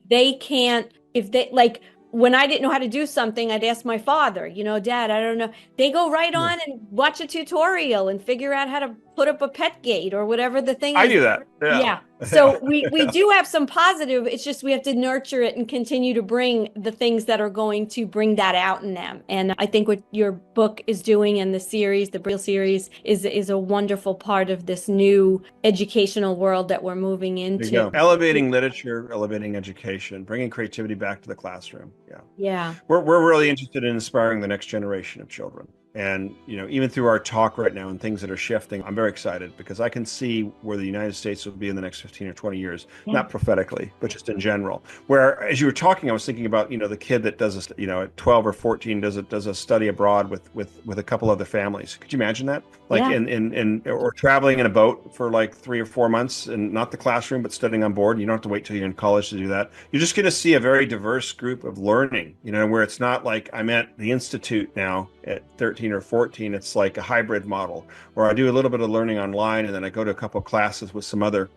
if they like, when I didn't know how to do something, I'd ask my father, Dad, I don't know. They go right Yeah. on and watch a tutorial and figure out how to put up a pet gate or whatever the thing I is. do that. Yeah. Yeah. So we do have some positive. It's just we have to nurture it and continue to bring the things that are going to bring that out in them. And I think what your book is doing, and the Real series, is a wonderful part of this new educational world that we're moving There you into. go. Elevating literature, elevating education, bringing creativity back to the classroom. Yeah. Yeah. We're really interested in inspiring the next generation of children. And, even through our talk right now and things that are shifting, I'm very excited because I can see where the United States will be in the next 15 or 20 years, not prophetically, but just in general. Where, as you were talking, I was thinking about, the kid that does, at 12 or 14, does a study abroad with a couple other families. Could you imagine that? Like or traveling in a boat for like 3 or 4 months, and not the classroom, but studying on board. You don't have to wait till you're in college to do that. You're just going to see a very diverse group of learning, where it's not like I'm at the Institute now at 13 or 14. It's like a hybrid model where I do a little bit of learning online, and then I go to a couple of classes with some other,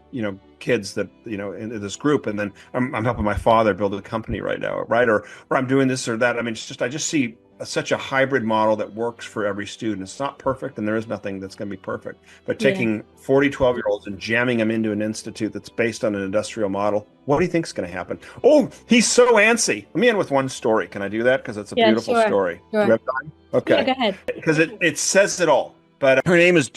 kids that, in this group. And then I'm helping my father build a company right now, right? Or I'm doing this or that. I mean, I just see such a hybrid model that works for every student. It's not perfect, and there is nothing that's going to be perfect, but taking 40, 12-year-olds and jamming them into an institute that's based on an industrial model, what do you think is going to happen? Oh, he's so antsy. Let me end with one story. Can I do that? Because it's a beautiful story. Sure. Do you have time? Okay. Yeah, go ahead. Because it says it all. But her name is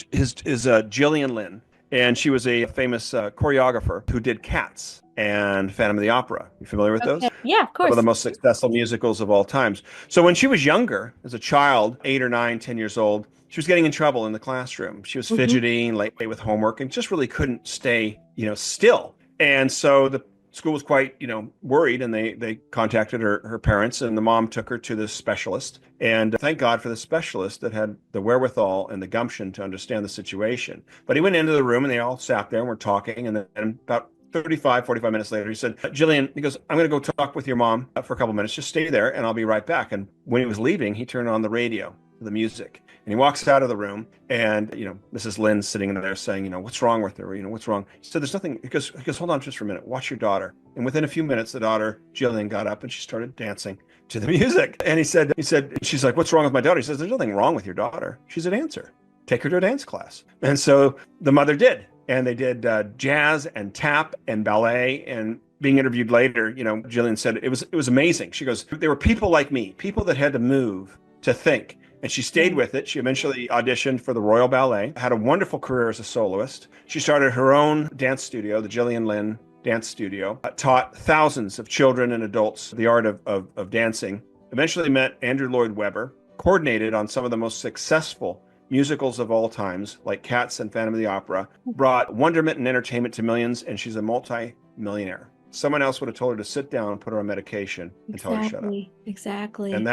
Gillian Lynn, and she was a famous choreographer who did Cats and Phantom of the Opera. You familiar with those? Yeah, of course. One of the most successful musicals of all times. So when she was younger, as a child, 8 or 9, 10 years old, she was getting in trouble in the classroom. She was fidgeting, late with homework, and just really couldn't stay, still. And so the school was quite, worried, and they contacted her parents, and the mom took her to this specialist. And thank God for the specialist that had the wherewithal and the gumption to understand the situation. But he went into the room, and they all sat there and were talking. And then about 45 minutes later, he said, Jillian, he goes, I'm going to go talk with your mom for a couple minutes. Just stay there, and I'll be right back. And when he was leaving, he turned on the radio. to the music. And he walks out of the room, and Mrs. Lynn's sitting there saying, what's wrong with her? What's wrong? He said, there's nothing. He goes, hold on just for a minute. Watch your daughter. And within a few minutes, the daughter, Jillian, got up and she started dancing to the music. And he said, she's like, what's wrong with my daughter? He says, there's nothing wrong with your daughter. She's a dancer. Take her to a dance class. And so the mother did. And they did jazz and tap and ballet. And being interviewed later, Jillian said it was amazing. She goes, there were people like me, people that had to move to think. And she stayed with it. She eventually auditioned for the Royal Ballet, had a wonderful career as a soloist. She started her own dance studio, the Jillian Lynn Dance Studio, taught thousands of children and adults the art of dancing, eventually met Andrew Lloyd Webber, coordinated on some of the most successful musicals of all times, like Cats and Phantom of the Opera, brought wonderment and entertainment to millions, and she's a multi-millionaire. Someone else would have told her to sit down and put her on medication and tell her to shut up. Exactly. And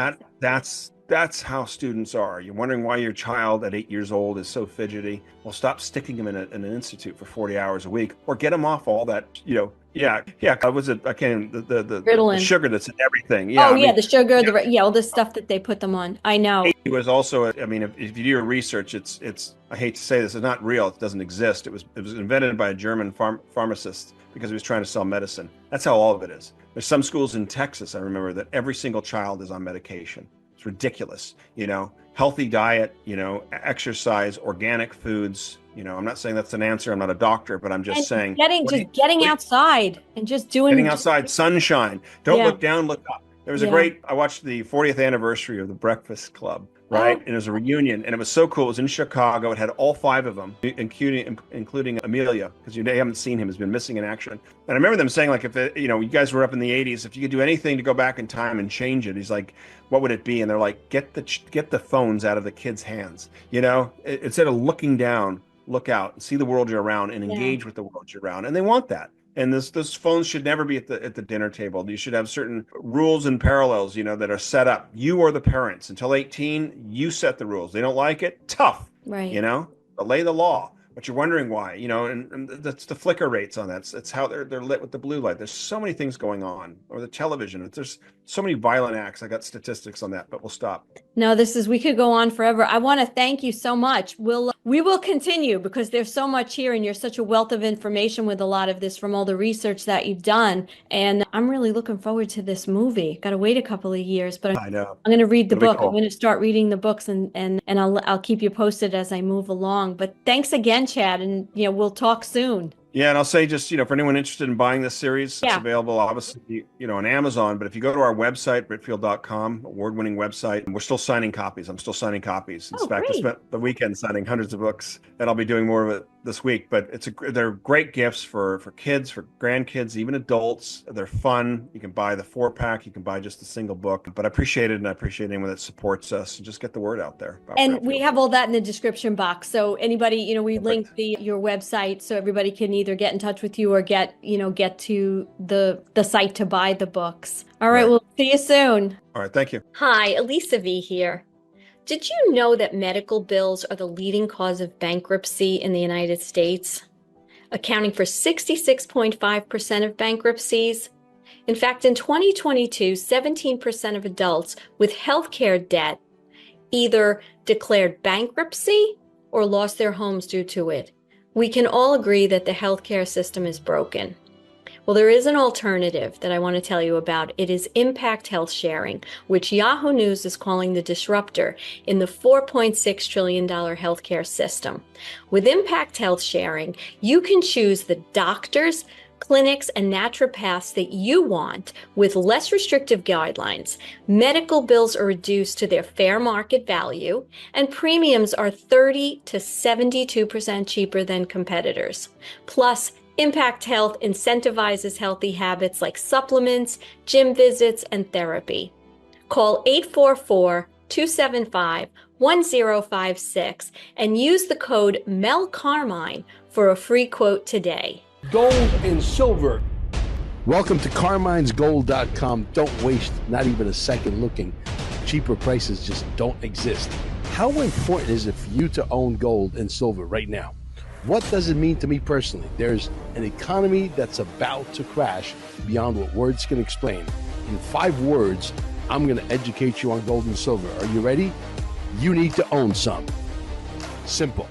that's how students are. You're wondering why your child at 8 years old is so fidgety. Well, stop sticking him in an institute for 40 hours a week, or get him off all that, Was it? I can't. The sugar that's in everything. Yeah. The sugar. All the stuff that they put them on. I know. It was also. If you do your research, it's. I hate to say this, it's not real. It doesn't exist. It was invented by a German pharmacist because he was trying to sell medicine. That's how all of it is. There's some schools in Texas, I remember, that every single child is on medication. It's ridiculous. Healthy diet, exercise, organic foods. I'm not saying that's an answer. I'm not a doctor, but I'm just saying. Getting outside and just doing. Getting outside, sunshine. Don't look down, look up. There was I watched the 40th anniversary of the Breakfast Club, right? And it was a reunion, and it was so cool. It was in Chicago. It had all 5 of them, including Amelia, because you haven't seen him. He's been missing in action. And I remember them saying, like, if you guys were up in the 80s, if you could do anything to go back in time and change it, he's like, what would it be? And they're like, get the phones out of the kids' hands. Instead of looking down, look out and see the world you're around and engage with the world you're around. And they want that. And those phones should never be at the dinner table. You should have certain rules and parallels, that are set up. You are the parents. Until 18, you set the rules. They don't like it, tough. Right. Lay the law. But you're wondering why, and that's the flicker rates on that. It's how they're lit with the blue light. There's so many things going on, or the television. There's so many violent acts. I got statistics on that, but we'll stop. No, we could go on forever. I want to thank you so much. We will continue because there's so much here, and you're such a wealth of information with a lot of this from all the research that you've done. And I'm really looking forward to this movie. Got to wait a couple of years, but I know. I'm going to read the book. Cool. I'm going to start reading the books, and I'll keep you posted as I move along. But thanks again, Chad, and we'll talk soon. Yeah, and I'll say just, for anyone interested in buying this series, it's available obviously, on Amazon. But if you go to our website, Britfield.com, award-winning website, and we're still signing copies. I'm still signing copies. In fact, I spent the weekend signing hundreds of books, and I'll be doing more of it this week. But they're great gifts for kids, for grandkids, even adults. They're fun. You can buy the 4-pack. You can buy just a single book. But I appreciate it, and I appreciate anyone that supports us. And just get the word out there. And we have all that in the description box. So anybody, we link your website so everybody can either get in touch with you or get to the site to buy the books. All right. We'll see you soon. All right. Thank you. Hi, Elisa V here. Did you know that medical bills are the leading cause of bankruptcy in the United States, accounting for 66.5% of bankruptcies? In fact, in 2022, 17% of adults with healthcare debt either declared bankruptcy or lost their homes due to it. We can all agree that the healthcare system is broken. Well, there is an alternative that I want to tell you about. It is Impact Health Sharing, which Yahoo News is calling the disruptor in the $4.6 trillion healthcare system. With Impact Health Sharing, you can choose the doctors, clinics, and naturopaths that you want with less restrictive guidelines. Medical bills are reduced to their fair market value, and premiums are 30 to 72% cheaper than competitors. Plus, Impact Health incentivizes healthy habits like supplements, gym visits, and therapy. Call 844-275-1056 and use the code MELCARMINE for a free quote today. Gold and silver. Welcome to Carmine'sGold.com. Don't waste not even a second looking. Cheaper prices just don't exist. How important is it for you to own gold and silver right now? What does it mean to me personally? There's an economy that's about to crash beyond what words can explain. In 5 words, I'm going to educate you on gold and silver. Are you ready? you need to own some. Simple.